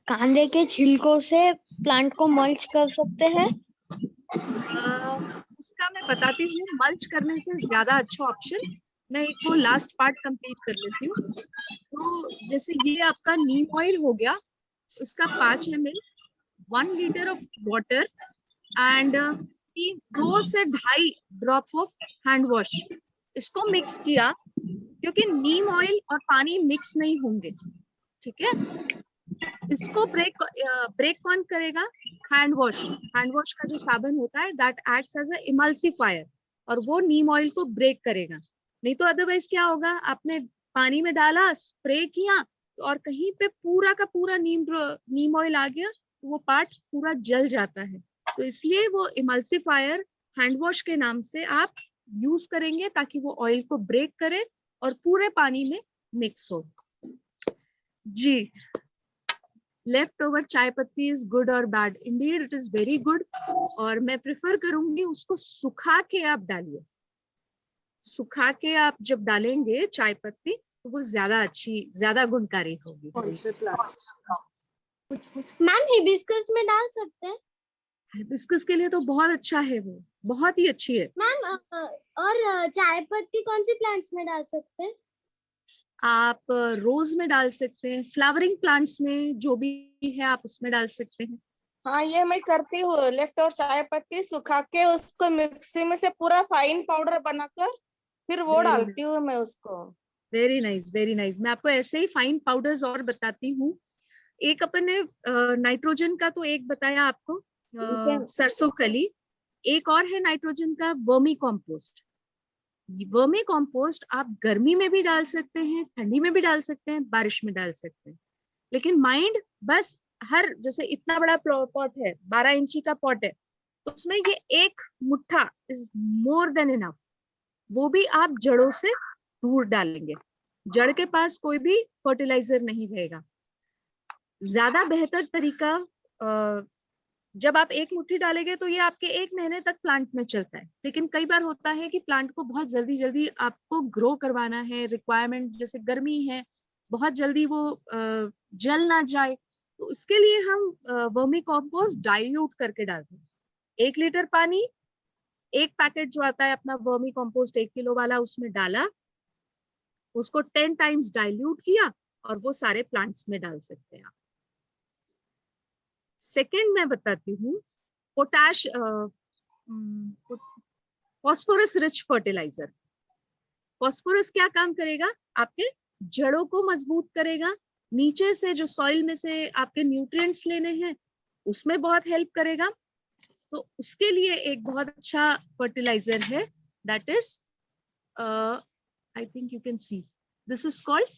कांदे के छिलकों से प्लांट को मल्च कर सकते हैं। उसका मैं बताती हूँ। मल्च करने से ज्यादा अच्छा ऑप्शन, मैं एक वो लास्ट पार्ट कंप्लीट कर लेती हूँ। तो जैसे ये आपका नीम ऑयल हो गया, उसका 5 ml, 1 litre of water and 2 से 2.5 ड्रॉप ऑफ हैंड वॉश, इसको मिक्स किया क्योंकि नीम ऑयल और पानी मिक्स नहीं होंगे, ठीक है। इसको ब्रेक कौन करेगा? हैंड वॉश का जो साबुन होता है that acts as a emulsifier, और वो नीम ऑयल को ब्रेक करेगा। नहीं तो अदरवाइज क्या होगा, आपने पानी में डाला, स्प्रे किया, और कहीं पे पूरा का पूरा नीम ऑयल आ गया तो वो पार्ट पूरा जल जाता है। तो इसलिए वो इमल्सिफायर हैंड वॉश के नाम से आप यूज करेंगे ताकि वो ऑयल को ब्रेक करे और पूरे पानी में मिक्स हो। जी, लेफ्ट ओवर चाय पत्ती इज गुड और bad? Indeed it is very good, और मैं प्रेफर करूंगी उसको सुखा के आप डालिए। सुखा के आप जब डालेंगे चाय पत्ती तो वो ज्यादा अच्छी, ज्यादा गुणकारी होगी। मैम हिबिस्कस में डाल सकते हैं? हिबिस्कस के लिए तो बहुत अच्छा है, वो बहुत ही अच्छी है। मैम और चाय पत्ती कौन सी प्लांट्स में डाल सकते हैं? आप रोज में डाल सकते हैं, फ्लावरिंग प्लांट्स में जो भी है आप उसमें डाल सकते हैं। हाँ, ये मैं करती हूँ। लेफ्ट और चाय पत्ती सुखा के उसको मिक्सी में से पूरा फाइन पाउडर बनाकर फिर वो डालती हूँ मैं उसको। Very nice, very nice. मैं आपको ऐसे ही फाइन पाउडर्स और बताती हूँ। एक अपन ने नाइट्रोजन का तो एक बताया आपको, सरसों कली। एक और है नाइट्रोजन का, वर्मी कॉम्पोस्ट। वर्मी कॉम्पोस्ट आप गर्मी में भी डाल सकते हैं, ठंडी में भी डाल सकते हैं, बारिश में डाल सकते हैं। लेकिन माइंड बस, हर जैसे इतना बड़ा पॉट है, 12 इंची का पॉट है, तो उसमें ये एक मुट्ठा इज मोर देन इनफ। वो भी आप जड़ों से दूर डालेंगे, जड़ के पास कोई भी फर्टिलाइजर नहीं रहेगा। ज्यादा बेहतर तरीका, जब आप एक मुट्ठी डालेंगे तो ये आपके 1 महीने तक प्लांट में चलता है। लेकिन कई बार होता है कि प्लांट को बहुत जल्दी जल्दी आपको ग्रो करवाना है, रिक्वायरमेंट जैसे गर्मी है, बहुत जल्दी वो जल ना जाए, तो इसके लिए हम वर्मी कंपोस्ट डाइल्यूट करके डालते हैं। 1 लीटर पानी, एक पैकेट जो आता है अपना वर्मी कंपोस्ट 1 किलो वाला, उसमें डाला, उसको 10 टाइम्स डाइल्यूट किया और वो सारे प्लांट्स में डाल सकते हैं आप। सेकेंड मैं बताती हूँ, potash, phosphorus rich fertiliser. Phosphorus क्या काम करेगा? आपके जड़ों को मजबूत करेगा, नीचे से जो सॉइल में से आपके न्यूट्रिएंट्स लेने हैं उसमें बहुत हेल्प करेगा। तो उसके लिए एक बहुत अच्छा फर्टिलाइजर है, that is I think you can see, this is called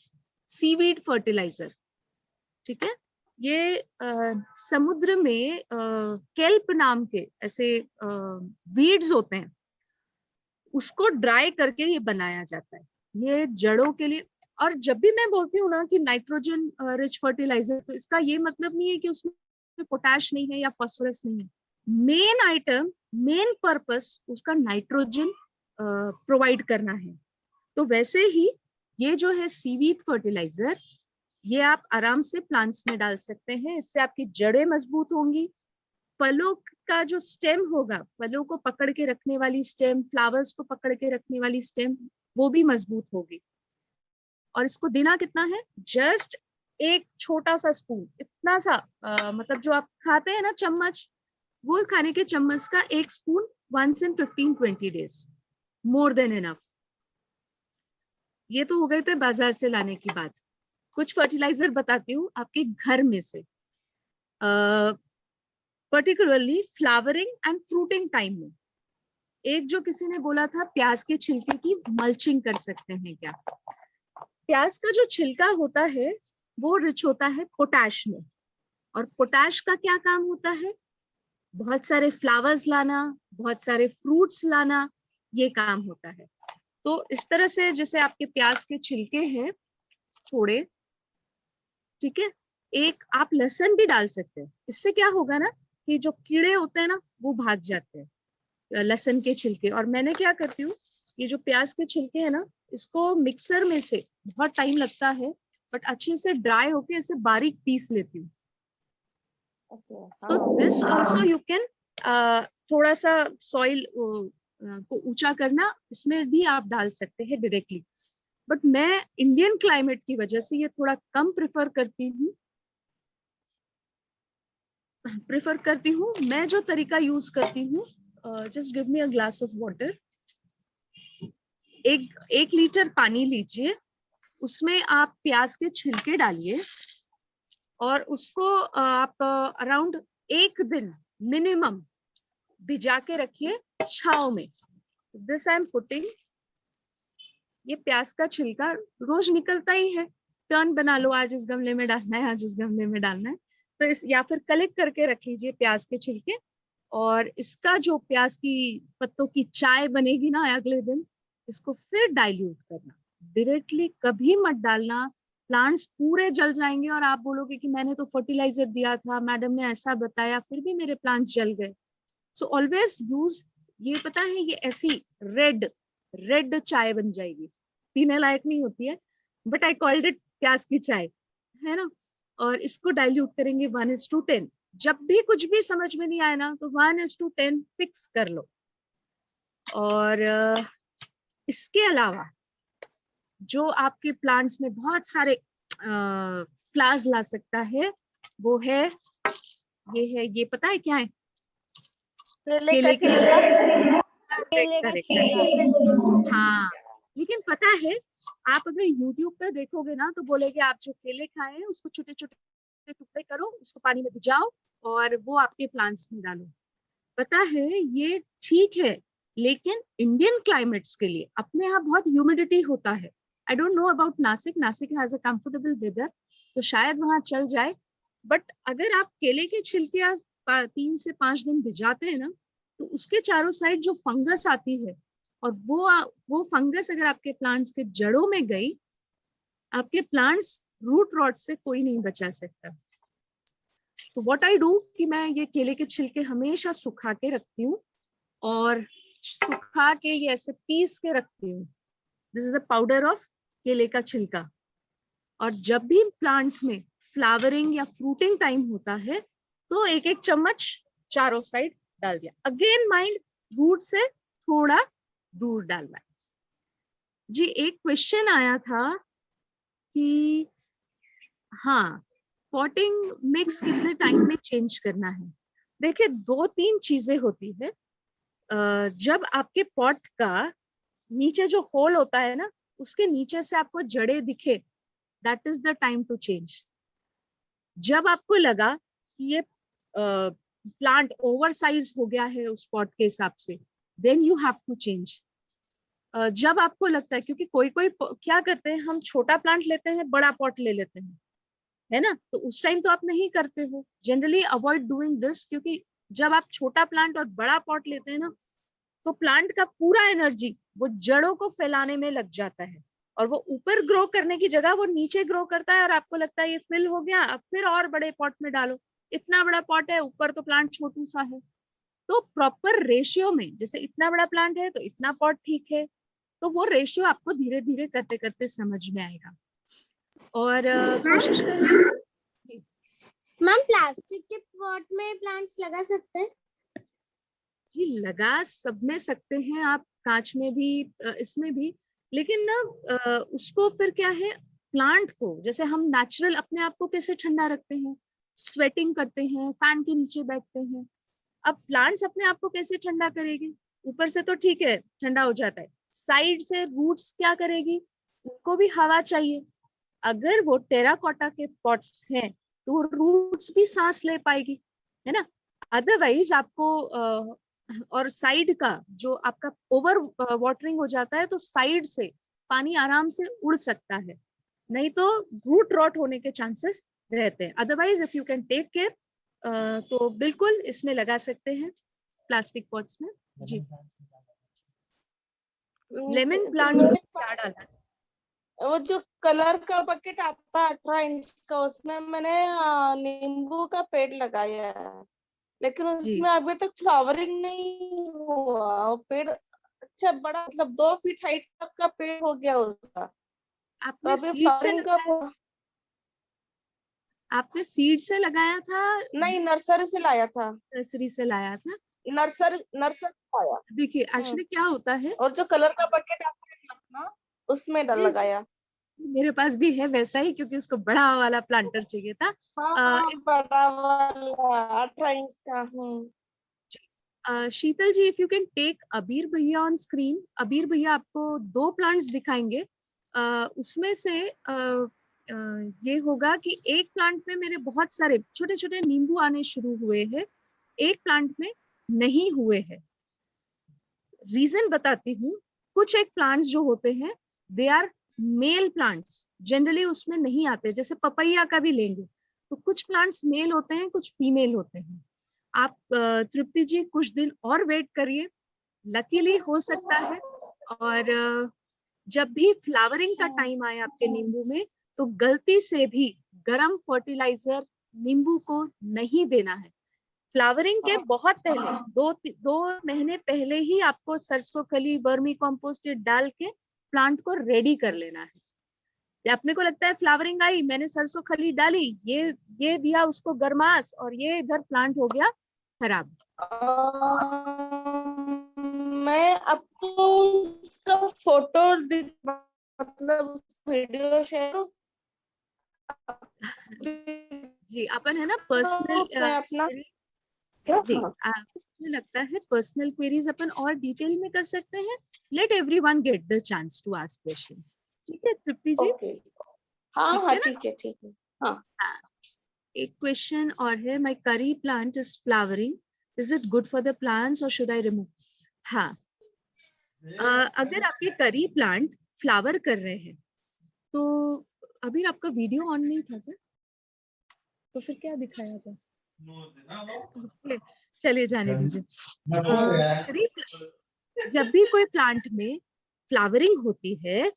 seaweed fertiliser. ठीक है, ये समुद्र में केल्प नाम के ऐसे वीड्स होते हैं, उसको ड्राई करके ये बनाया जाता है, ये जड़ों के लिए। और जब भी मैं बोलती हूँ ना कि नाइट्रोजन रिच फर्टिलाइजर, तो इसका ये मतलब नहीं है कि उसमें पोटैश नहीं है या फास्फोरस नहीं है। मेन आइटम, मेन पर्पस उसका नाइट्रोजन प्रोवाइड करना है। तो वैसे ही ये जो है सीवीड फर्टिलाइजर, ये आप आराम से प्लांट्स में डाल सकते हैं, इससे आपकी जड़ें मजबूत होंगी। फलों का जो स्टेम होगा, फलों को पकड़ के रखने वाली स्टेम, फ्लावर्स को पकड़ के रखने वाली स्टेम, वो भी मजबूत होगी। और इसको देना कितना है? जस्ट एक छोटा सा स्पून, इतना सा मतलब जो आप खाते हैं ना चम्मच, वो खाने के चम्मच का 1 spoon, once in 15-20 days, more than enough. ये तो हो गए थे बाजार से लाने की बात। कुछ फर्टिलाइजर बताती हूँ आपके घर में से, particularly flowering and fruiting time में। एक जो किसी ने बोला था, प्याज के छिलके की मल्चिंग कर सकते हैं क्या? प्याज का जो छिलका होता है वो रिच होता है पोटैश में, और पोटैश का क्या काम होता है? बहुत सारे फ्लावर्स लाना, बहुत सारे फ्रूट्स लाना, ये काम होता है। तो इस तरह से जैसे आपके प्याज के छिलके हैं थोड़े, ठीक है, एक आप लहसुन भी डाल सकते हैं। इससे क्या होगा ना कि जो कीड़े होते हैं ना वो भाग जाते हैं, लहसुन के छिलके। और मैंने क्या करती हूँ, ये जो प्याज के छिलके है ना, इसको मिक्सर में से, बहुत टाइम लगता है बट अच्छे से ड्राई होके ऐसे बारीक पीस लेती हूँ। तो दिस ऑल्सो यू कैन, थोड़ा सा सॉइल को ऊंचा करना, इसमें भी आप डाल सकते हैं डायरेक्टली। बट मैं इंडियन क्लाइमेट की वजह से ये थोड़ा कम प्रेफर करती हूँ। मैं जो तरीका यूज करती हूँ, just give me a glass of water. एक लीटर पानी लीजिए, उसमें आप प्याज के छिलके डालिए और उसको आप अराउंड 1 दिन मिनिमम भिजा के रखिए छांव में। दिस आई एम पुटिंग, ये प्याज का छिलका रोज निकलता ही है, टर्न बना लो, आज इस गमले में डालना है, आज इस गमले में डालना है, तो इस या फिर कलेक्ट करके रख लीजिए प्याज के छिलके, और इसका जो प्याज की पत्तों की चाय बनेगी ना अगले दिन, इसको फिर डाइल्यूट करना, डायरेक्टली कभी मत डालना, प्लांट्स पूरे जल जाएंगे और आप बोलोगे कि मैंने तो फर्टिलाइजर दिया था, मैडम ने ऐसा बताया, फिर भी मेरे प्लांट्स जल गए। सो ऑलवेज यूज, ये पता है ये ऐसी रेड चाय बन जाएगी, पीने लायक नहीं होती है, बट आई कॉल्ड इट प्याज की चाय, है ना। और इसको डाइल्यूट करेंगे 1:10। जब भी कुछ भी समझ में नहीं आए ना तो 1:10 फिक्स कर लो। और इसके अलावा जो आपके प्लांट्स में बहुत सारे फ्लावर्स ला सकता है वो है, ये पता है क्या है? केले के करेक्ट। हाँ, लेकिन पता है आप अगर YouTube पर देखोगे ना तो बोलेगे आप जो केले खाए हैं उसको छोटे छोटे टुकड़े करो, उसको पानी में भिजाओ और वो आपके प्लांट्स में डालो। पता है ये ठीक है, लेकिन इंडियन क्लाइमेट्स के लिए अपने यहाँ बहुत ह्यूमिडिटी होता है। I don't know about Nashik, Nashik has a comfortable weather, तो शायद वहाँ चल जाए, बट अगर आप केले के छिलके 3 से 5 दिन भिजाते हैं ना तो उसके चारों साइड जो फंगस आती है, और वो फंगस अगर आपके प्लांट्स के जड़ों में गई, आपके प्लांट्स रूट रॉट से कोई नहीं बचा सकता। तो व्हाट आई डू कि मैं ये केले के छिलके हमेशा सुखा के रखती हूँ और सुखा के ये ऐसे पीस के रखती हूँ। This is a powder of केले का छिलका। और जब भी प्लांट्स में फ्लावरिंग या फ्रूटिंग टाइम होता है तो 1-1 चम्मच चारों साइड डाल दिया। अगेन माइंड, रूट से थोड़ा दूर डालना है। जी एक क्वेश्चन आया था कि हाँ, पॉटिंग मिक्स कितने टाइम में चेंज करना है। देखिए 2-3 चीजें होती है। जब आपके पॉट का नीचे जो होल होता है ना, उसके नीचे से आपको जड़ें दिखे, that is the time to change. जब आपको लगा कि ये प्लांट ओवर साइज हो गया है उस पॉट के हिसाब से, then you have to change. जब आपको लगता है, क्योंकि कोई क्या करते हैं, हम छोटा प्लांट लेते हैं, बड़ा पॉट ले लेते हैं, है ना, तो उस टाइम तो आप नहीं करते हो। जनरली अवॉइड डूइंग दिस, क्योंकि जब आप छोटा प्लांट और बड़ा पॉट लेते हैं ना तो प्लांट का पूरा एनर्जी वो जड़ों को फैलाने में लग जाता है, और वो ऊपर ग्रो करने की जगह वो नीचे ग्रो करता है, और आपको लगता है ये फिल हो गया, अब फिर और बड़े पॉट में डालो। इतना बड़ा पॉट है, ऊपर तो प्लांट छोटू सा है, तो प्रॉपर रेशियो में, जैसे इतना बड़ा प्लांट है तो इतना पॉट ठीक है, तो वो रेशियो आपको धीरे धीरे करते करते समझ में आएगा। और कोशिश करें। मैम प्लास्टिक के पॉट में प्लांट्स लगा सकते हैं? जी लगा सब में सकते हैं आप, कांच में भी, इसमें भी, लेकिन ना उसको फिर क्या है, प्लांट को जैसे हम नेचुरल अपने आप को कैसे ठंडा रखते हैं, स्वेटिंग करते हैं, फैन के नीचे बैठते हैं, अब प्लांट्स अपने आप को कैसे ठंडा करेगी? ऊपर से तो ठीक है ठंडा हो जाता है, साइड से रूट्स क्या करेगी, उनको भी हवा चाहिए। अगर वो टेराकोटा के पॉट्स हैं तो रूट्स भी सांस ले पाएगी, है ना। अदरवाइज आपको और साइड का जो आपका ओवर वाटरिंग हो जाता है तो साइड से पानी आराम से उड़ सकता है, नहीं तो रूट रॉट होने के चांसेस रहते हैं। Otherwise if you can take care तो बिल्कुल इसमें लगा सकते हैं प्लास्टिक पॉट्स में। जी लेमन प्लांट्स में क्या डाला? वो जो कलर का बकेट आता है 18 इंच का, उसमें मैंने नींबू का पेड़ लगाया है, लेकिन उसमें अभी तक फ्लावरिंग नहीं हुआ। वो पेड़ अच्छा बड़ा, मतलब 2 फीट हाइट तक का पेड़ हो गया उसका, तो आपने अभी सीड से फ्लावरिंग का आपने सीड से लगाया था? नहीं, नर्सरी से लाया था। नर्सरी से लाया था? नर्सरी आया। देखिए एक्चुअली क्या होता है, और जो कलर का बकेट आता है अपना, उसमें लगाया। मेरे पास भी है वैसा ही, क्योंकि उसको बड़ा वाला प्लांटर चाहिए था। हाँ, बड़ा वाला 18 इंच का। शीतल जी, इफ यू कैन टेक अबीर भैया ऑन स्क्रीन। अबीर भैया आपको 2 प्लांट्स दिखाएंगे। उसमें से ये होगा कि एक प्लांट में मेरे बहुत सारे छोटे छोटे नींबू आने शुरू हुए हैं, एक प्लांट में नहीं हुए हैं। रीजन बताती हूँ। कुछ एक प्लांट्स जो होते हैं they are male plants, generally उसमें नहीं आते। जैसे पपैया का भी लेंगे तो कुछ प्लांट्स मेल होते हैं, कुछ फीमेल होते हैं। आप तृप्ति जी कुछ दिन और वेट करिए, लकीली हो सकता है। और जब भी फ्लावरिंग का टाइम आए आपके नींबू में, तो गलती से भी गर्म फर्टिलाइजर नींबू को नहीं देना है। फ्लावरिंग के बहुत पहले 2 महीने पहले ही आपको सरसों खली, वर्मी कॉम्पोस्ट डाल के प्लांट को रेडी कर लेना है। अपने को लगता है फ्लावरिंग आई, मैंने सरसों खली डाली, ये दिया उसको गर्मास, और ये इधर प्लांट हो गया खराब। मैं आपको उसका फोटो मतलब वीडियो शेयर जी, अपन है ना पर्सनल मैं अपना जी, मुझे लगता है पर्सनल क्वेरीज अपन और डिटेल में कर सकते हैं। Let everyone get the chance to ask questions. ठीक है तृप्ति जी? हाँ ठीक हाँ है ना? ठीक है हाँ। एक क्वेश्चन और है, माय करी plant is flowering, is it good for the plants और शुड आई रिमूव? हाँ, अगर आपके करी प्लांट फ्लावर कर रहे हैं तो अभी आपका वीडियो ऑन नहीं था क्या? तो फिर क्या दिखाया था? Okay, चलिए जाने दीजिए। जब भी कोई प्लांट में फ्लावरिंग होती है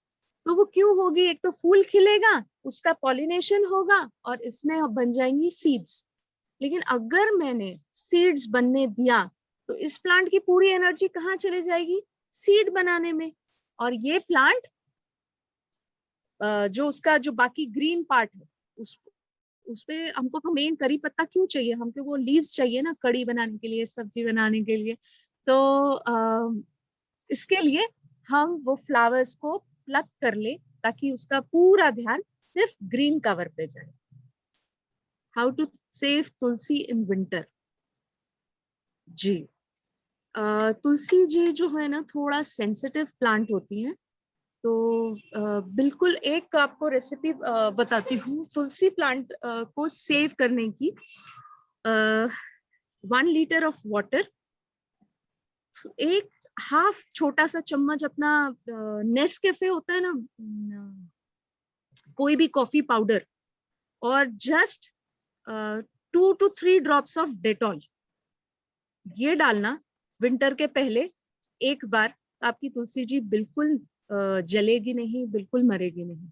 तो वो क्यों होगी? एक तो फूल खिलेगा, उसका पॉलिनेशन होगा और इसमें बन जाएंगी सीड्स। लेकिन अगर मैंने सीड्स बनने दिया तो इस प्लांट की पूरी एनर्जी कहाँ चली जाएगी? सीड बनाने में। और ये प्लांट जो उसका जो बाकी ग्रीन पार्ट है उसपे हमको तो मेन करी पत्ता क्यों चाहिए? हमको वो लीव्स चाहिए ना कड़ी बनाने के लिए, सब्जी बनाने के लिए। तो इसके लिए हम वो फ्लावर्स को प्लक कर ले ताकि उसका पूरा ध्यान सिर्फ ग्रीन कवर पे जाए। How to save Tulsi in winter? जी, तुलसी जी जो है ना थोड़ा सेंसिटिव प्लांट होती है, तो बिल्कुल एक आपको रेसिपी बताती हूँ तुलसी प्लांट को सेव करने की। 1 लीटर ऑफ वाटर, एक हाफ छोटा सा चम्मच अपना नेस्कैफे होता है ना, कोई भी कॉफी पाउडर, और just 2 to 3 drops of Dettol, ये डालना विंटर के पहले एक बार। आपकी तुलसी जी बिल्कुल जलेगी नहीं, बिल्कुल मरेगी नहीं।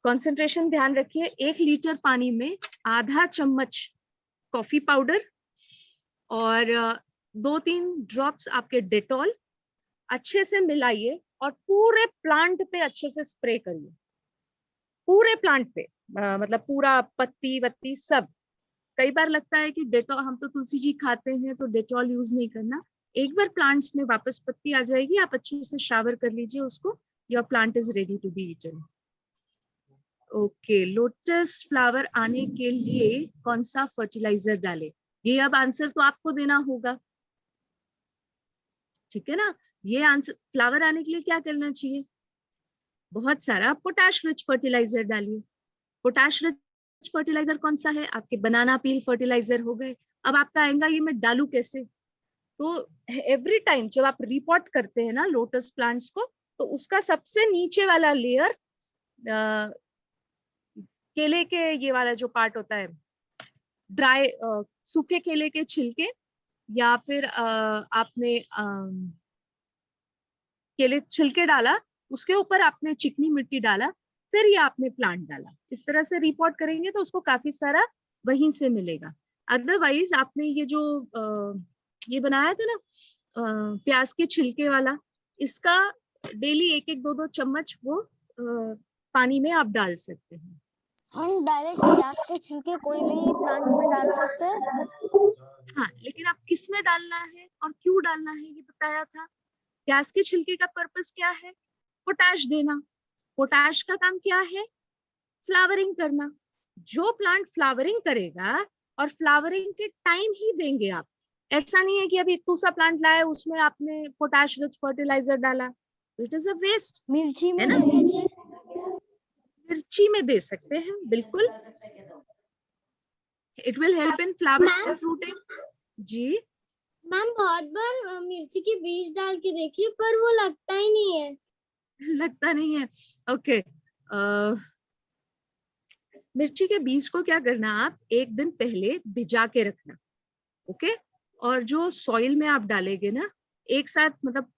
कंसंट्रेशन ध्यान रखिए, 1 लीटर पानी में आधा चम्मच कॉफी पाउडर और 2-3 ड्रॉप्स आपके डेटॉल, अच्छे से मिलाइए और पूरे प्लांट पे अच्छे से स्प्रे करिए। पूरे प्लांट पे मतलब पूरा पत्ती वत्ती सब। कई बार लगता है कि डेटॉल, हम तो तुलसी जी खाते हैं तो डेटॉल यूज नहीं करना। एक बार प्लांट्स में वापस पत्ती आ जाएगी, आप अच्छे से शावर कर लीजिए उसको, your plant is ready to be eaten. Okay, lotus flower आने के लिए कौन सा फर्टिलाइजर डाले? ये अब आंसर तो आपको देना होगा, ठीक है ना? ये आंसर, फ्लावर आने के लिए क्या करना चाहिए? बहुत सारा पोटाश रिच फर्टिलाइजर डालिए। पोटाश रिच फर्टिलाइजर कौन सा है? आपके बनाना पील फर्टिलाइजर हो गए। अब आपका आएगा ये मैं डालू कैसे? तो एवरी टाइम जब आप रिपोर्ट करते हैं ना लोटस प्लांट्स को, तो उसका सबसे नीचे वाला लेयर, केले के ये वाला जो पार्ट होता है, ड्राई सूखे केले के छिलके, या फिर आपने केले छिलके डाला, उसके ऊपर आपने चिकनी मिट्टी डाला, फिर ये आपने प्लांट डाला। इस तरह से रिपोर्ट करेंगे तो उसको काफी सारा वहीं से मिलेगा। अदरवाइज आपने ये जो ये बनाया था ना प्याज के छिलके वाला, इसका डेली 1-1, 2-2 चम्मच वो पानी में आप डाल सकते हैं। हम डायरेक्ट प्याज के छिलके कोई भी प्लांट में डाल सकते हैं? हाँ, लेकिन आप किस में डालना है और क्यों डालना है ये बताया था। प्याज के छिलके का पर्पस क्या है? पोटाश देना। पोटाश का काम क्या है? फ्लावरिंग करना। जो प्लांट फ्लावरिंग करेगा, और फ्लावरिंग के टाइम ही देंगे आप, ऐसा नहीं है कि अभी इतना सा प्लांट लाए उसमें आपने पोटाश रिच फर्टिलाइजर डाला, इट इज अ वेस्ट, मिर्ची में है ना। दे सकते हैं? मिर्ची में दे सकते हैं बिल्कुल, it will help in flowering and fruiting. जी मैम बहुत बार मिर्ची की बीज डाल के देखी पर वो लगता ही नहीं है। लगता नहीं है, ओके। मिर्ची के बीज को क्या करना, आप एक दिन पहले भिजा के रखना, ओके। और जो सॉइल में आप डालेंगे ना, एक साथ मतलब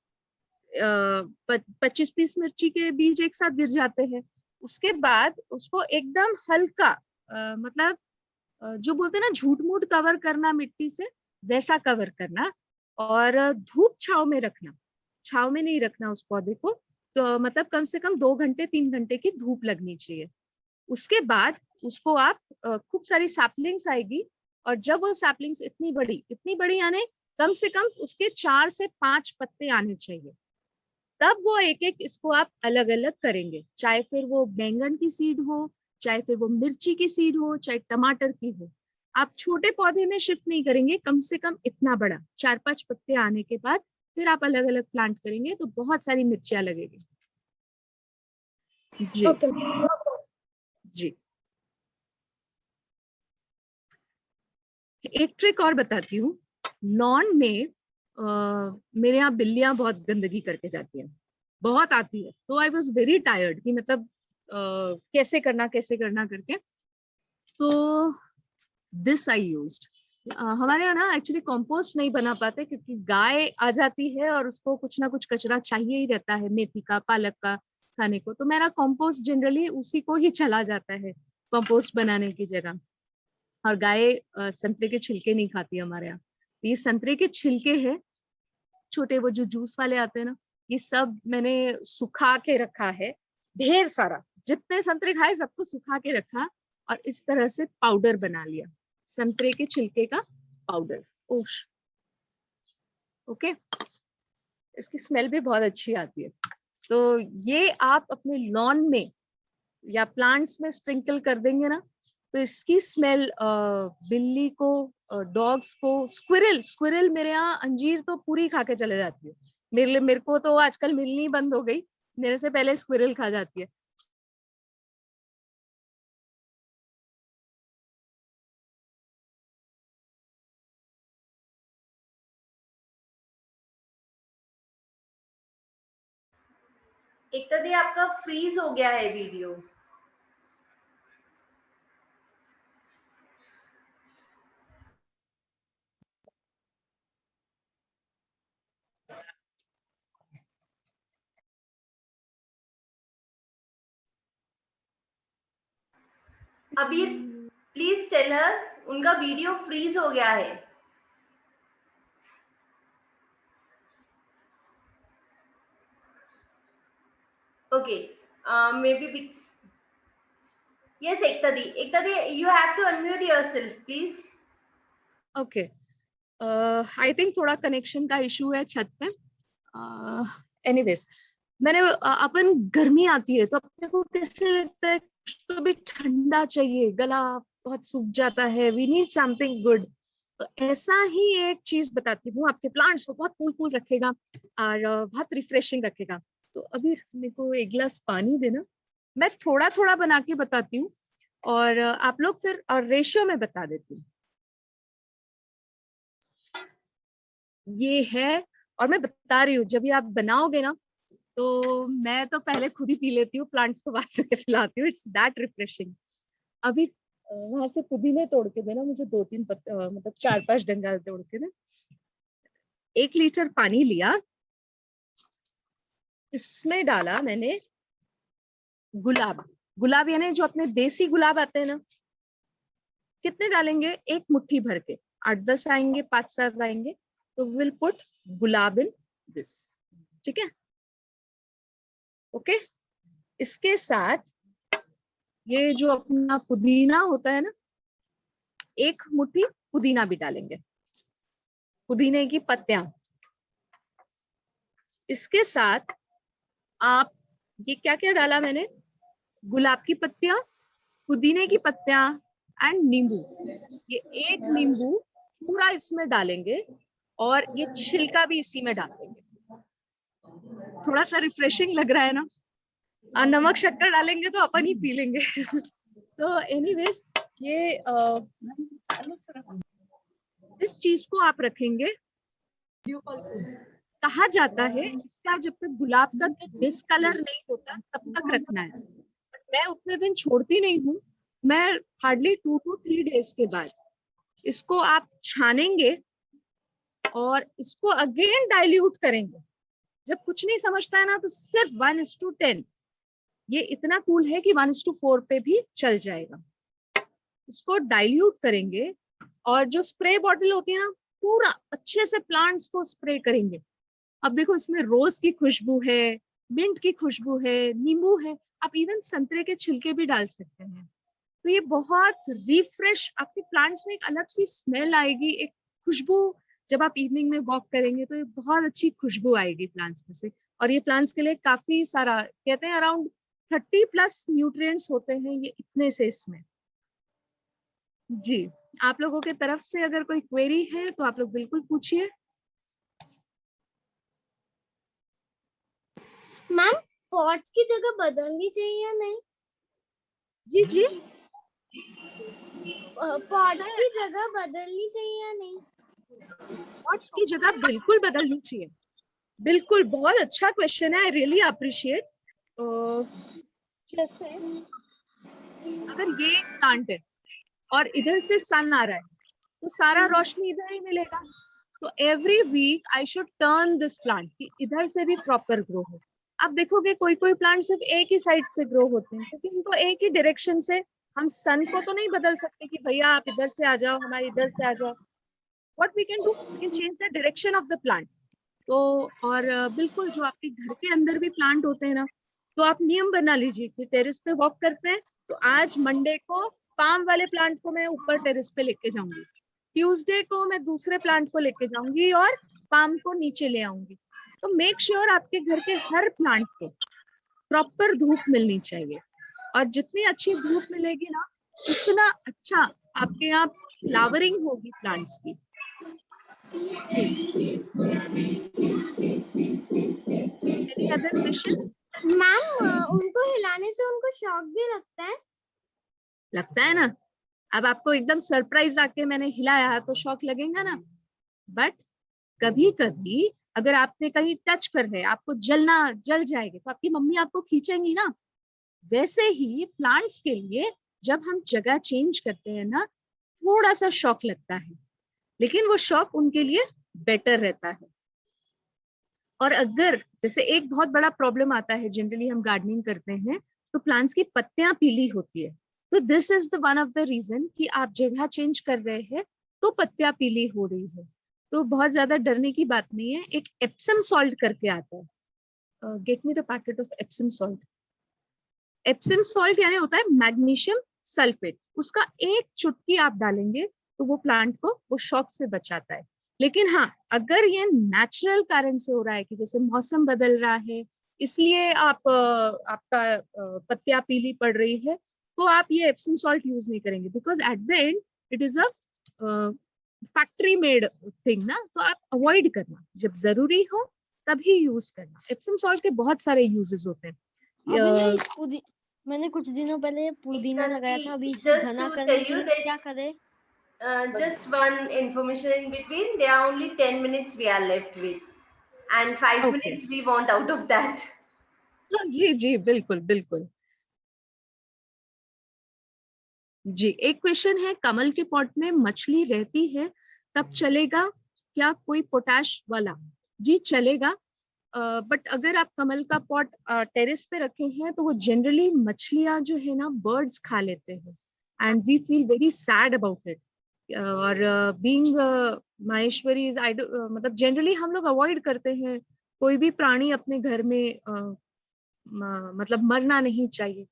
25-30 मिर्ची के बीज एक साथ गिर जाते हैं। उसके बाद उसको एकदम हल्का मतलब जो बोलते हैं ना झूठ मूठ कवर करना मिट्टी से, वैसा कवर करना, और धूप छांव में रखना। छांव में नहीं रखना उस पौधे को, तो मतलब कम से कम 2 घंटे 3 घंटे की धूप लगनी चाहिए। उसके बाद उसको आप खूब सारी सैपलिंग्स आएगी, और जब वो सैपलिंग्स इतनी बड़ी यानी कम से कम उसके 4 से 5 पत्ते आने चाहिए, तब वो एक एक इसको आप अलग अलग करेंगे। चाहे फिर वो बैंगन की सीड हो, चाहे फिर वो मिर्ची की सीड हो, चाहे टमाटर की हो। आप छोटे पौधे में शिफ्ट नहीं करेंगे, कम से कम इतना बड़ा 4-5 पत्ते आने के बाद फिर आप अलग अलग प्लांट करेंगे, तो बहुत सारी मिर्चियां लगेगी। जी ओके। जी। एक ट्रिक और बताती हूँ। लॉन में मेरे यहाँ बिल्लियां बहुत गंदगी करके जाती हैं, बहुत आती है, तो आई वॉज वेरी टायर्ड कि मतलब कैसे करना करके, तो दिस आई यूज्ड। हमारे यहाँ ना एक्चुअली कंपोस्ट नहीं बना पाते क्योंकि गाय आ जाती है और उसको कुछ ना कुछ कचरा चाहिए ही रहता है, मेथी का, पालक का खाने को, तो मेरा कंपोस्ट जनरली उसी को ही चला जाता है कंपोस्ट बनाने की जगह। और गाय संतरे के छिलके नहीं खाती हमारे यहाँ, ये संतरे के छिलके हैं छोटे, वो जो जूस वाले आते हैं ना, ये सब मैंने सुखा के रखा है, ढेर सारा, जितने संतरे खाए सबको सुखा के रखा, और इस तरह से पाउडर बना लिया, संतरे के छिलके का पाउडर। ओश ओके, इसकी स्मेल भी बहुत अच्छी आती है। तो ये आप अपने लॉन में या प्लांट्स में स्प्रिंकल कर देंगे ना, तो इसकी स्मेल बिल्ली को, डॉग्स को, स्क्विरल मेरे यहाँ अंजीर तो पूरी खा के चले जाती है। मेरे को तो आजकल मिलनी बंद हो गई, मेरे से पहले स्क्विरल खा जाती है। एकता दी आपका फ्रीज हो गया है वीडियो। अबीर प्लीज टेल हर, उनका वीडियो फ्रीज हो गया है। Okay, may be yes, Ekta the, you have to unmute yourself please. Okay, I think थोड़ा कनेक्शन का इशू है छत पे। एनीवेज, मैंने अपन गर्मी आती है तो अपने को कैसे लगता है कुछ तो भी ठंडा चाहिए, गला बहुत सूख जाता है, वी नीड समथिंग गुड। तो ऐसा ही एक चीज बताती हूँ, आपके प्लांट्स को बहुत कूल रखेगा और बहुत रिफ्रेशिंग रखेगा। तो अभी मेरे को एक गिलास पानी देना, मैं थोड़ा थोड़ा बना के बताती हूँ, और आप लोग फिर और रेशियो में बता देती हूँ। ये है, और मैं बता रही हूँ जब ये आप बनाओगे ना, तो मैं तो पहले खुद ही पी लेती हूँ, प्लांट्स को बाद में पिलाती हूँ, इट्स दैट रिफ्रेशिंग। अभी वहां से पुदीने तोड़ के देना मुझे, 2-3 मतलब 4-5 डंगा तोड़ के ना। 1 लीटर पानी लिया, इसमें डाला मैंने गुलाब यानी जो अपने देसी गुलाब आते हैं ना, कितने डालेंगे, 1 मुट्ठी भर के, 8-10 आएंगे, 5-7 आएंगे, तो will put gulab in this, ठीक है। ओके, इसके साथ ये जो अपना पुदीना होता है ना, 1 मुट्ठी पुदीना भी डालेंगे, पुदीने की पत्तियां। इसके साथ आप ये क्या क्या डाला मैंने, गुलाब की पत्तियां, पुदीने की पत्तियां एंड नींबू। ये 1 नींबू पूरा इसमें डालेंगे, और ये छिलका भी इसी में डाल देंगे। थोड़ा सा रिफ्रेशिंग लग रहा है ना, और नमक शक्कर डालेंगे तो अपन ही पी लेंगे। तो एनीवेज ये इस चीज को आप रखेंगे। कहा जाता है इसका जब तक गुलाब का डिसकलर नहीं होता तब तक रखना है, बट मैं उतने दिन छोड़ती नहीं हूँ। मैं हार्डली 2 to 3 days के बाद इसको आप छानेंगे और इसको अगेन डाइल्यूट करेंगे। जब कुछ नहीं समझता है ना तो सिर्फ 1:10, ये इतना कूल है कि 1:4 पे भी चल जाएगा। इसको डाइल्यूट करेंगे और जो स्प्रे बॉटल होती है ना, पूरा अच्छे से प्लांट्स को स्प्रे करेंगे। अब देखो इसमें रोज की खुशबू है, मिंट की खुशबू है, नींबू है, आप इवन संतरे के छिलके भी डाल सकते हैं। तो ये बहुत रिफ्रेश, आपके प्लांट्स में एक अलग सी स्मेल आएगी, एक खुशबू। जब आप इवनिंग में वॉक करेंगे तो ये बहुत अच्छी खुशबू आएगी प्लांट्स में से। और ये प्लांट्स के लिए काफी सारा, कहते हैं अराउंड 30+ न्यूट्रिएंट्स होते हैं ये इतने से इसमें। जी, आप लोगों के तरफ से अगर कोई क्वेरी है तो आप लोग बिल्कुल पूछिए। मैम पॉट्स की जगह बदलनी चाहिए या नहीं? जी जी, पॉट्स की जगह बदलनी चाहिए या नहीं? पॉट्स की जगह बिल्कुल बदलनी चाहिए। बिल्कुल, बहुत अच्छा क्वेश्चन है, आई रियली अप्रिशिएट। जैसे अगर ये प्लांट है और इधर से सन आ रहा है तो सारा रोशनी इधर ही मिलेगा। तो every week I should turn this plant कि इधर से भी प्रॉपर ग्रो हो। आप देखोगे कोई कोई प्लांट सिर्फ एक ही साइड से ग्रो होते हैं क्योंकि उनको एक ही डायरेक्शन से, हम सन को तो नहीं बदल सकते कि भैया आप इधर से आ जाओ, हमारे इधर से आ जाओ। What we can do, we can change the direction of the plant. तो और बिल्कुल जो आपके घर के अंदर भी प्लांट होते हैं ना, तो आप नियम बना लीजिए कि टेरेस पे वॉक करते हैं तो आज मंडे को पाम वाले प्लांट को मैं ऊपर टेरेस पे लेके जाऊंगी, ट्यूसडे को मैं दूसरे प्लांट को लेके जाऊंगी और पाम को नीचे ले आऊंगी। तो मेक श्योर आपके घर के हर प्लांट को प्रॉपर धूप मिलनी चाहिए, और जितनी अच्छी धूप मिलेगी ना उतना अच्छा आपके यहाँ फ्लावरिंग होगी प्लांट्स की। Any other question? मैम उनको हिलाने से उनको शॉक भी लगता है ना। अब आपको एकदम सरप्राइज आके मैंने हिलाया तो शॉक लगेगा ना, बट कभी कभी अगर आपने कहीं टच कर रहे, आपको जल जाएगा तो आपकी मम्मी आपको खींचेंगी ना। वैसे ही प्लांट्स के लिए जब हम जगह चेंज करते हैं ना, थोड़ा सा शॉक लगता है, लेकिन वो शॉक उनके लिए बेटर रहता है। और अगर जैसे एक बहुत बड़ा प्रॉब्लम आता है, जनरली हम गार्डनिंग करते हैं तो प्लांट्स की पत्तियां पीली होती है, तो this is the one of the reason कि आप जगह चेंज कर रहे हैं तो पत्तियां पीली हो रही है। तो बहुत ज्यादा डरने की बात नहीं है। एक एप्सम सॉल्ट करके आता है, get me the packet of Epsom salt. Epsom salt यानी होता है मैग्नीशियम सल्फेट, उसका एक चुटकी आप डालेंगे तो वो प्लांट को वो शॉक से बचाता है। लेकिन हाँ, अगर ये नेचुरल कारण से हो रहा है कि जैसे मौसम बदल रहा है इसलिए आपका पत्तियां पीली पड़ रही है, तो आप ये एप्सम सॉल्ट यूज नहीं करेंगे, because at the end it is a factory made thing ना। तो आप अवॉइड करना, जब जरूरी हो तभी यूज करना। एप्सम सॉल्ट के बहुत सारे यूजेस होते हैं। मैंने कुछ दिनों पहले पुदीना लगाया था, अभी इसे Just घना to करने tell के you लिए that- क्या करें? Just one information in between. There are only 10 minutes we are left with, and 5 Okay. minutes we want out of that. जी जी, बिल्कुल बिल्कुल जी। एक क्वेश्चन है, कमल के पॉट में मछली रहती है तब चलेगा क्या कोई पोटैश वाला? जी चलेगा, बट अगर आप कमल का पॉट टेरेस पे रखे हैं तो वो जनरली मछलियां जो है ना बर्ड्स खा लेते हैं, and we feel very sad about it. और बीइंग माहेश्वरी इज मतलब जनरली हम लोग अवॉइड करते हैं, कोई भी प्राणी अपने घर में मतलब मरना नहीं चाहिए।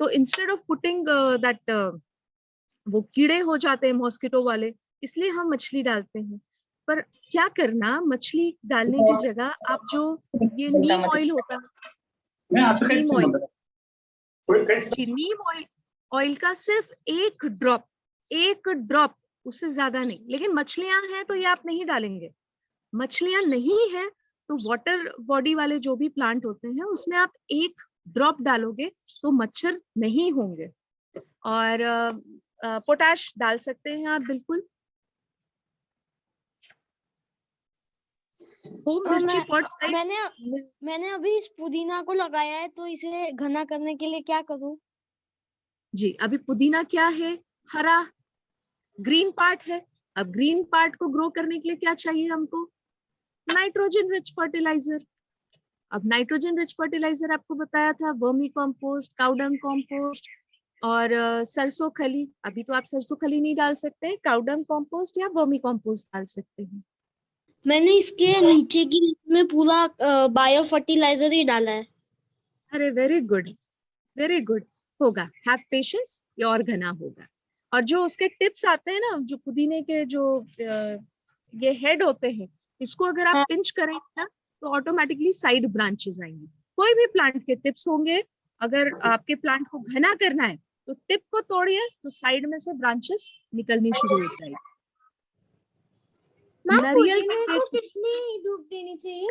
तो इंस्टेड ऑफ पुटिंग दैट, वो कीड़े हो जाते हैं मॉस्किटो वाले, इसलिए हम मछली डालते हैं। पर क्या करना, मछली डालने की जगह आप जो ये नीम ऑयल होता है, नीम ऑयल का सिर्फ एक ड्रॉप, उससे ज्यादा नहीं। लेकिन मछलियां हैं तो ये आप नहीं डालेंगे, मछलियां नहीं है तो वाटर बॉडी वाले जो भी प्लांट होते हैं उसमें आप एक ड्रॉप डालोगे तो मच्छर नहीं होंगे। और पोटाश डाल सकते हैं आप बिल्कुल। मिर्ची पॉट साइज मैंने अभी इस पुदीना को लगाया है, तो इसे घना करने के लिए क्या करूं? जी, अभी पुदीना क्या है, हरा ग्रीन पार्ट है। अब ग्रीन पार्ट को ग्रो करने के लिए क्या चाहिए हमको, नाइट्रोजन रिच फर्टिलाइजर। अब नाइट्रोजन रिच फर्टिलाइजर आपको बताया था, वर्मी कंपोस्ट, काउडंग कंपोस्ट और सरसों खली। अभी तो आप सरसों खली नहीं डाल सकते, काउडंग कंपोस्ट या वर्मी कंपोस्ट डाल सकते हैं। मैंने इसके नीचे की में पूरा बायो फर्टिलाइजर ही डाला है। अरे वेरी गुड, वेरी गुड। होगा, हैव पेशेंस, ये और घना होगा। और जो उसके टिप्स आते हैं ना, जो पुदीने के जो ये हेड होते हैं, इसको अगर आप पिंच करेंगे ना तो ऑटोमेटिकली साइड ब्रांचेस आएंगे। कोई भी प्लांट के टिप्स होंगे, अगर आपके प्लांट को घना करना है तो टिप को तोड़िए तो साइड में से ब्रांचेस निकलनी शुरू हो जाएगी। नारियल को कितनी धूप देनी चाहिए?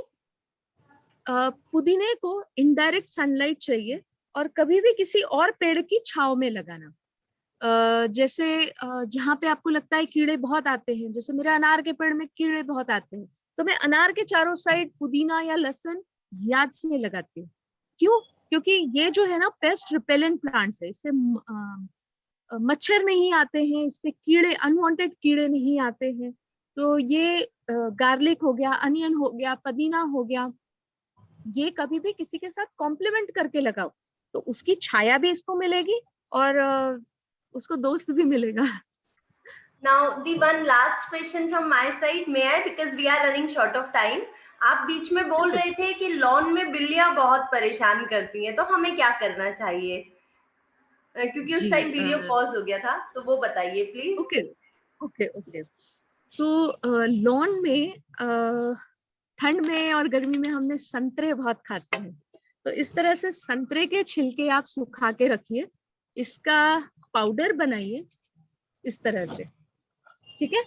पुदीने को इनडायरेक्ट सनलाइट चाहिए और कभी भी किसी और पेड़ की छांव में लगाना। जैसे जहाँ पे आपको लगता है कीड़े बहुत आते हैं, जैसे मेरे अनार के पेड़ में कीड़े बहुत आते हैं, तो मैं अनार के चारों साइड पुदीना या लहसुन याद से लगाती हूँ। क्यों? क्योंकि ये जो है ना पेस्ट रिपेलेंट प्लांट्स है, इससे मच्छर नहीं आते हैं, इससे कीड़े, अनवांटेड कीड़े नहीं आते हैं। तो ये गार्लिक हो गया, अनियन हो गया, पुदीना हो गया, ये कभी भी किसी के साथ कॉम्प्लीमेंट करके लगाओ तो उसकी छाया भी इसको मिलेगी और उसको दोस्त भी मिलेगा। Now the one last question from my side, may I, because we are running short of time. आप बीच में बोल रहे थे कि लॉन में बिल्लियां बहुत परेशान करती हैं, तो हमें क्या करना चाहिए? क्योंकि उस टाइम वीडियो पॉज हो गया था, तो वो बताइए प्लीज। ओके। तो लॉन में ठंड में और गर्मी में हमने संतरे बहुत खाते हैं, तो इस तरह से संतरे के छिलके आप सुखा के रखिए, इसका पाउडर बनाइए इस तरह से, ठीक है।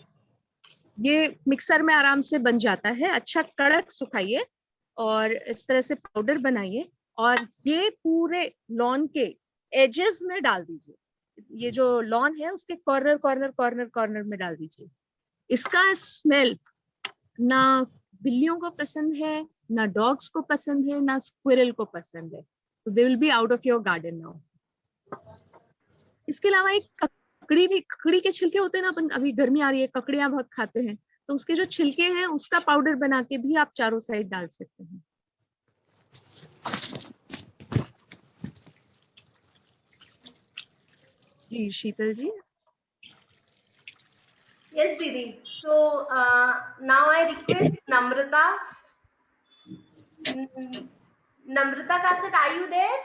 ये मिक्सर में आराम से बन जाता है, अच्छा कड़क सुखाइए और इस तरह से पाउडर बनाइए और ये पूरे लॉन के एजेस में डाल दीजिए। ये जो लॉन है उसके कॉर्नर में डाल दीजिए। इसका स्मेल ना बिल्लियों को पसंद है, ना डॉग्स को पसंद है, ना स्क्विरल को पसंद है, तो they will be out of your garden now. इसके अलावा एक ककड़ी के छिलके होते हैं ना, अपन अभी गर्मी आ रही है, ककड़ियां बहुत खाते हैं, तो उसके जो छिलके हैं उसका पाउडर बना के भी आप चारों साइड डाल सकते हैं। जी शीतल जी। Yes, Didi. So now I request Namrata. Namrata Kasat, are you there?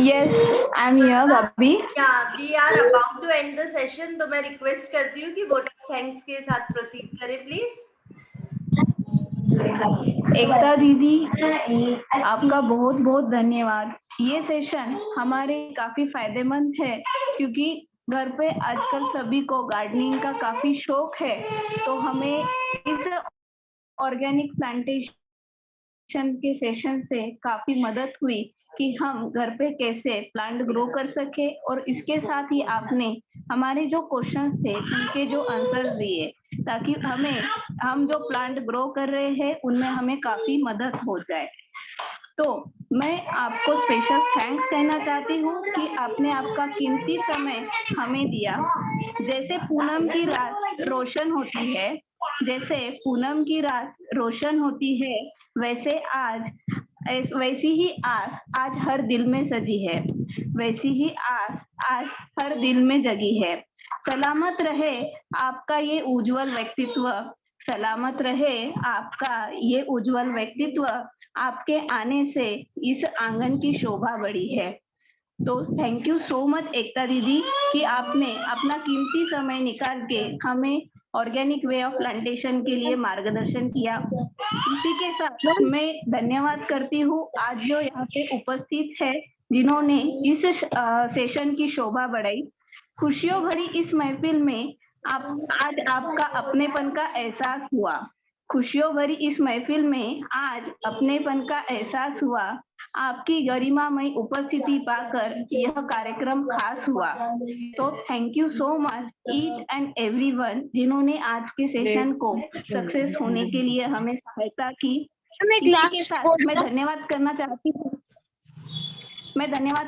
Yes, I'm here, Bobby. Yeah, we are about to end the session, तो मैं रिक्वेस्ट करती हूँ कि वोट ऑफ थैंक्स के साथ प्रोसीड करें प्लीज। एकता दीदी, आपका बहुत बहुत धन्यवाद। ये सेशन हमारे काफी फायदेमंद है क्योंकि घर पे आजकल सभी को गार्डनिंग का काफी शौक है, तो हमें इस ऑर्गेनिक प्लांटेशन के सेशन से काफी मदद हुई कि हम घर पे कैसे प्लांट ग्रो कर सके, और इसके साथ ही आपने हमारे जो क्वेश्चंस थे उनके जो आंसर्स दिए, ताकि हम जो प्लांट ग्रो कर रहे हैं उनमें हमें काफी मदद हो जाए। तो मैं आपको स्पेशल थैंक्स कहना चाहती हूँ कि आपने आपका कीमती समय हमें दिया। जैसे पूनम की रात रोशन होती है, वैसी ही आस आज हर दिल में सजी है, वैसी ही आस आज हर दिल में जगी है। सलामत रहे आपका ये उज्जवल व्यक्तित्व, सलामत रहे आपका ये उज्जवल व्यक्तित्व, आपके आने से इस आंगन की शोभा बढ़ी है। तो थैंक यू सो मच एकता दीदी कि आपने अपना कीमती समय निकाल के हमें ऑर्गेनिक वे ऑफ प्लांटेशन के लिए मार्गदर्शन किया। इसी के साथ मैं धन्यवाद करती हूँ आज जो यहाँ पे उपस्थित है, जिन्होंने इस सेशन की शोभा बढ़ाई। खुशियों भरी इस महफिल में आज आपका अपनेपन का एहसास हुआ। खुशियों भरी इस महफिल में आज अपनेपन का एहसास हुआ। आपकी गरिमामय उपस्थिति पाकर यह कार्यक्रम खास हुआ। तो thank you so much each and everyone जिन्होंने आज के सेशन को सक्सेस होने के लिए हमें सहायता की। मैं इसी के लास्ट साथ मैं धन्यवाद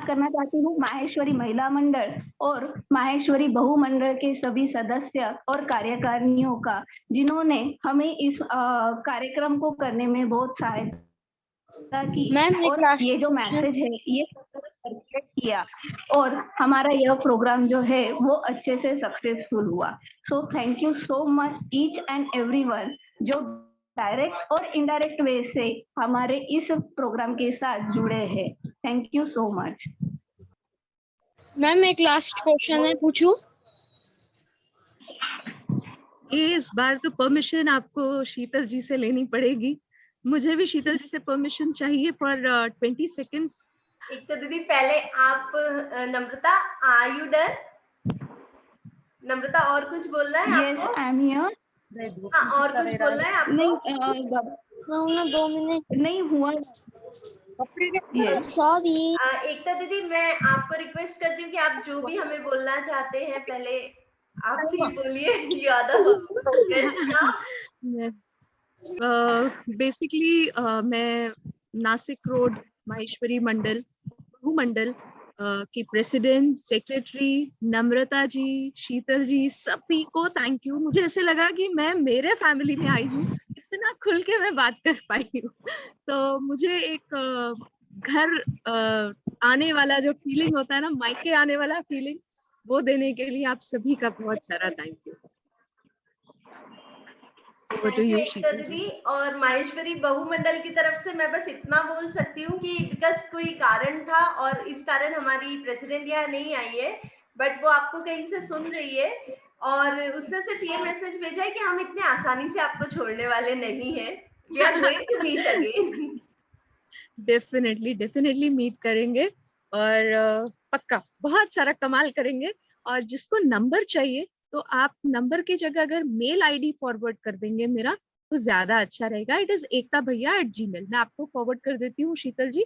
करना चाहती हूँ माहेश्वरी महिला मंडल और माहेश्वरी बहु मंडल के सभी सदस्य और कार्यकारिणियों का, जिन्होंने हमें इस कार्यक्रम को करने में बहुत सहायता की। मैम और ये जो मैसेज है ये सर्कुलेट किया और हमारा यह प्रोग्राम जो है वो अच्छे से सक्सेसफुल हुआ। So thank you so much each and everyone जो डायरेक्ट और इनडायरेक्ट वे से हमारे इस प्रोग्राम के साथ जुड़े हैं। Thank you so much. Ma'am एक लास्ट क्वेश्चन है, पूछूं? इस बार तो परमिशन आपको शीतल जी से लेनी पड़ेगी। मुझे भी शीतल जी से परमिशन चाहिए फॉर 20 सेकेंड्स। एक तो दीदी पहले आप नम्रता, आर यू डन? नम्रता और कुछ बोलना है यस आपको? I am here. हाँ, और कुछ बोलना है आपको? नहीं 2 मिनट नहीं हुआ। सॉरी। एकता दीदी, मैं आपको रिक्वेस्ट करती हूँ कि आप जो भी हमें बोलना चाहते हैं पहले आप प्लीज बोलिए। बेसिकली मैं नासिक रोड माहेश्वरी मंडल बहु मंडल की प्रेसिडेंट सेक्रेटरी नम्रता जी, शीतल जी, सभी को थैंक यू। मुझे ऐसे लगा कि मैं मेरे फैमिली में आई हूँ, इतना खुल के मैं बात कर पाई हूँ। तो मुझे एक घर आने वाला जो फीलिंग होता है ना, मायके आने वाला फीलिंग, वो देने के लिए आप सभी का बहुत सारा थैंक यू। थैंक यू एकता दीदी। और माहेश्वरी बहुमंडल की तरफ से मैं बस इतना बोल सकती हूँ कि बिकॉज कोई कारण था और इस कारण हमारी प्रेसिडेंट यहाँ नहीं आई है, बट वो आपको कहीं से सुन रही है और उसने सिर्फ ये मैसेज भेजा है कि हम इतने आसानी से आपको छोड़ने वाले नहीं है। We are going to meet again. Definitely meet करेंगे और पक्का बहुत सारा कमाल करेंगे। और जिसको नंबर चाहिए तो आप नंबर की जगह अगर मेल आईडी फॉरवर्ड कर देंगे मेरा तो ज्यादा अच्छा रहेगा। It is ektabhaiya@gmail। मैं आपको फॉरवर्ड कर देती हूँ शीतल जी।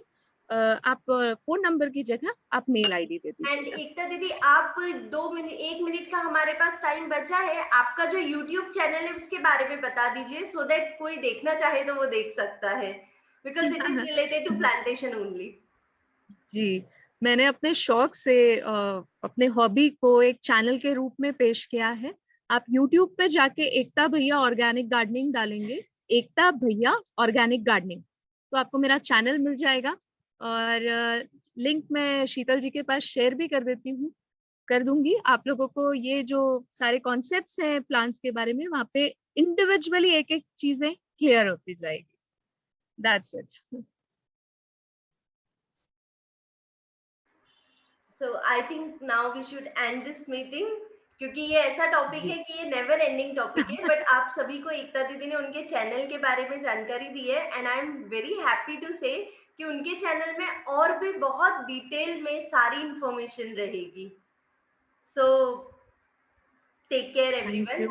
आप फोन नंबर की जगह आप मेल आईडी दे एंड दीजिए। एकता दीदी, आप 1 मिनट का हमारे पास टाइम बचा है, आपका जो यूट्यूब चैनल है उसके बारे में बता दीजिए सो दैट कोई देखना चाहे तो वो देख सकता है, because it is related to plantation only. जी, मैंने अपने शौक से अपने हॉबी को एक चैनल के रूप में पेश किया है। आप YouTube पे जाके एकता भैया ऑर्गेनिक गार्डनिंग डालेंगे, एकता भैया ऑर्गेनिक गार्डनिंग, तो आपको मेरा चैनल मिल जाएगा। और लिंक मैं शीतल जी के पास शेयर भी कर दूंगी। आप लोगों को ये जो सारे कॉन्सेप्ट्स हैं प्लांट्स के बारे में, वहाँ पे इंडिविजुअली एक एक चीजें क्लियर होती जाएगी। That's it. So I think now we should end this meeting, क्योंकि ये ऐसा टॉपिक है कि ये नेवर एंडिंग टॉपिक है, बट आप सभी को एकता दीदी ने उनके चैनल के बारे में जानकारी दी है and I am very happy to say कि उनके चैनल में और भी बहुत डिटेल में सारी इंफॉर्मेशन रहेगी। So take care everyone.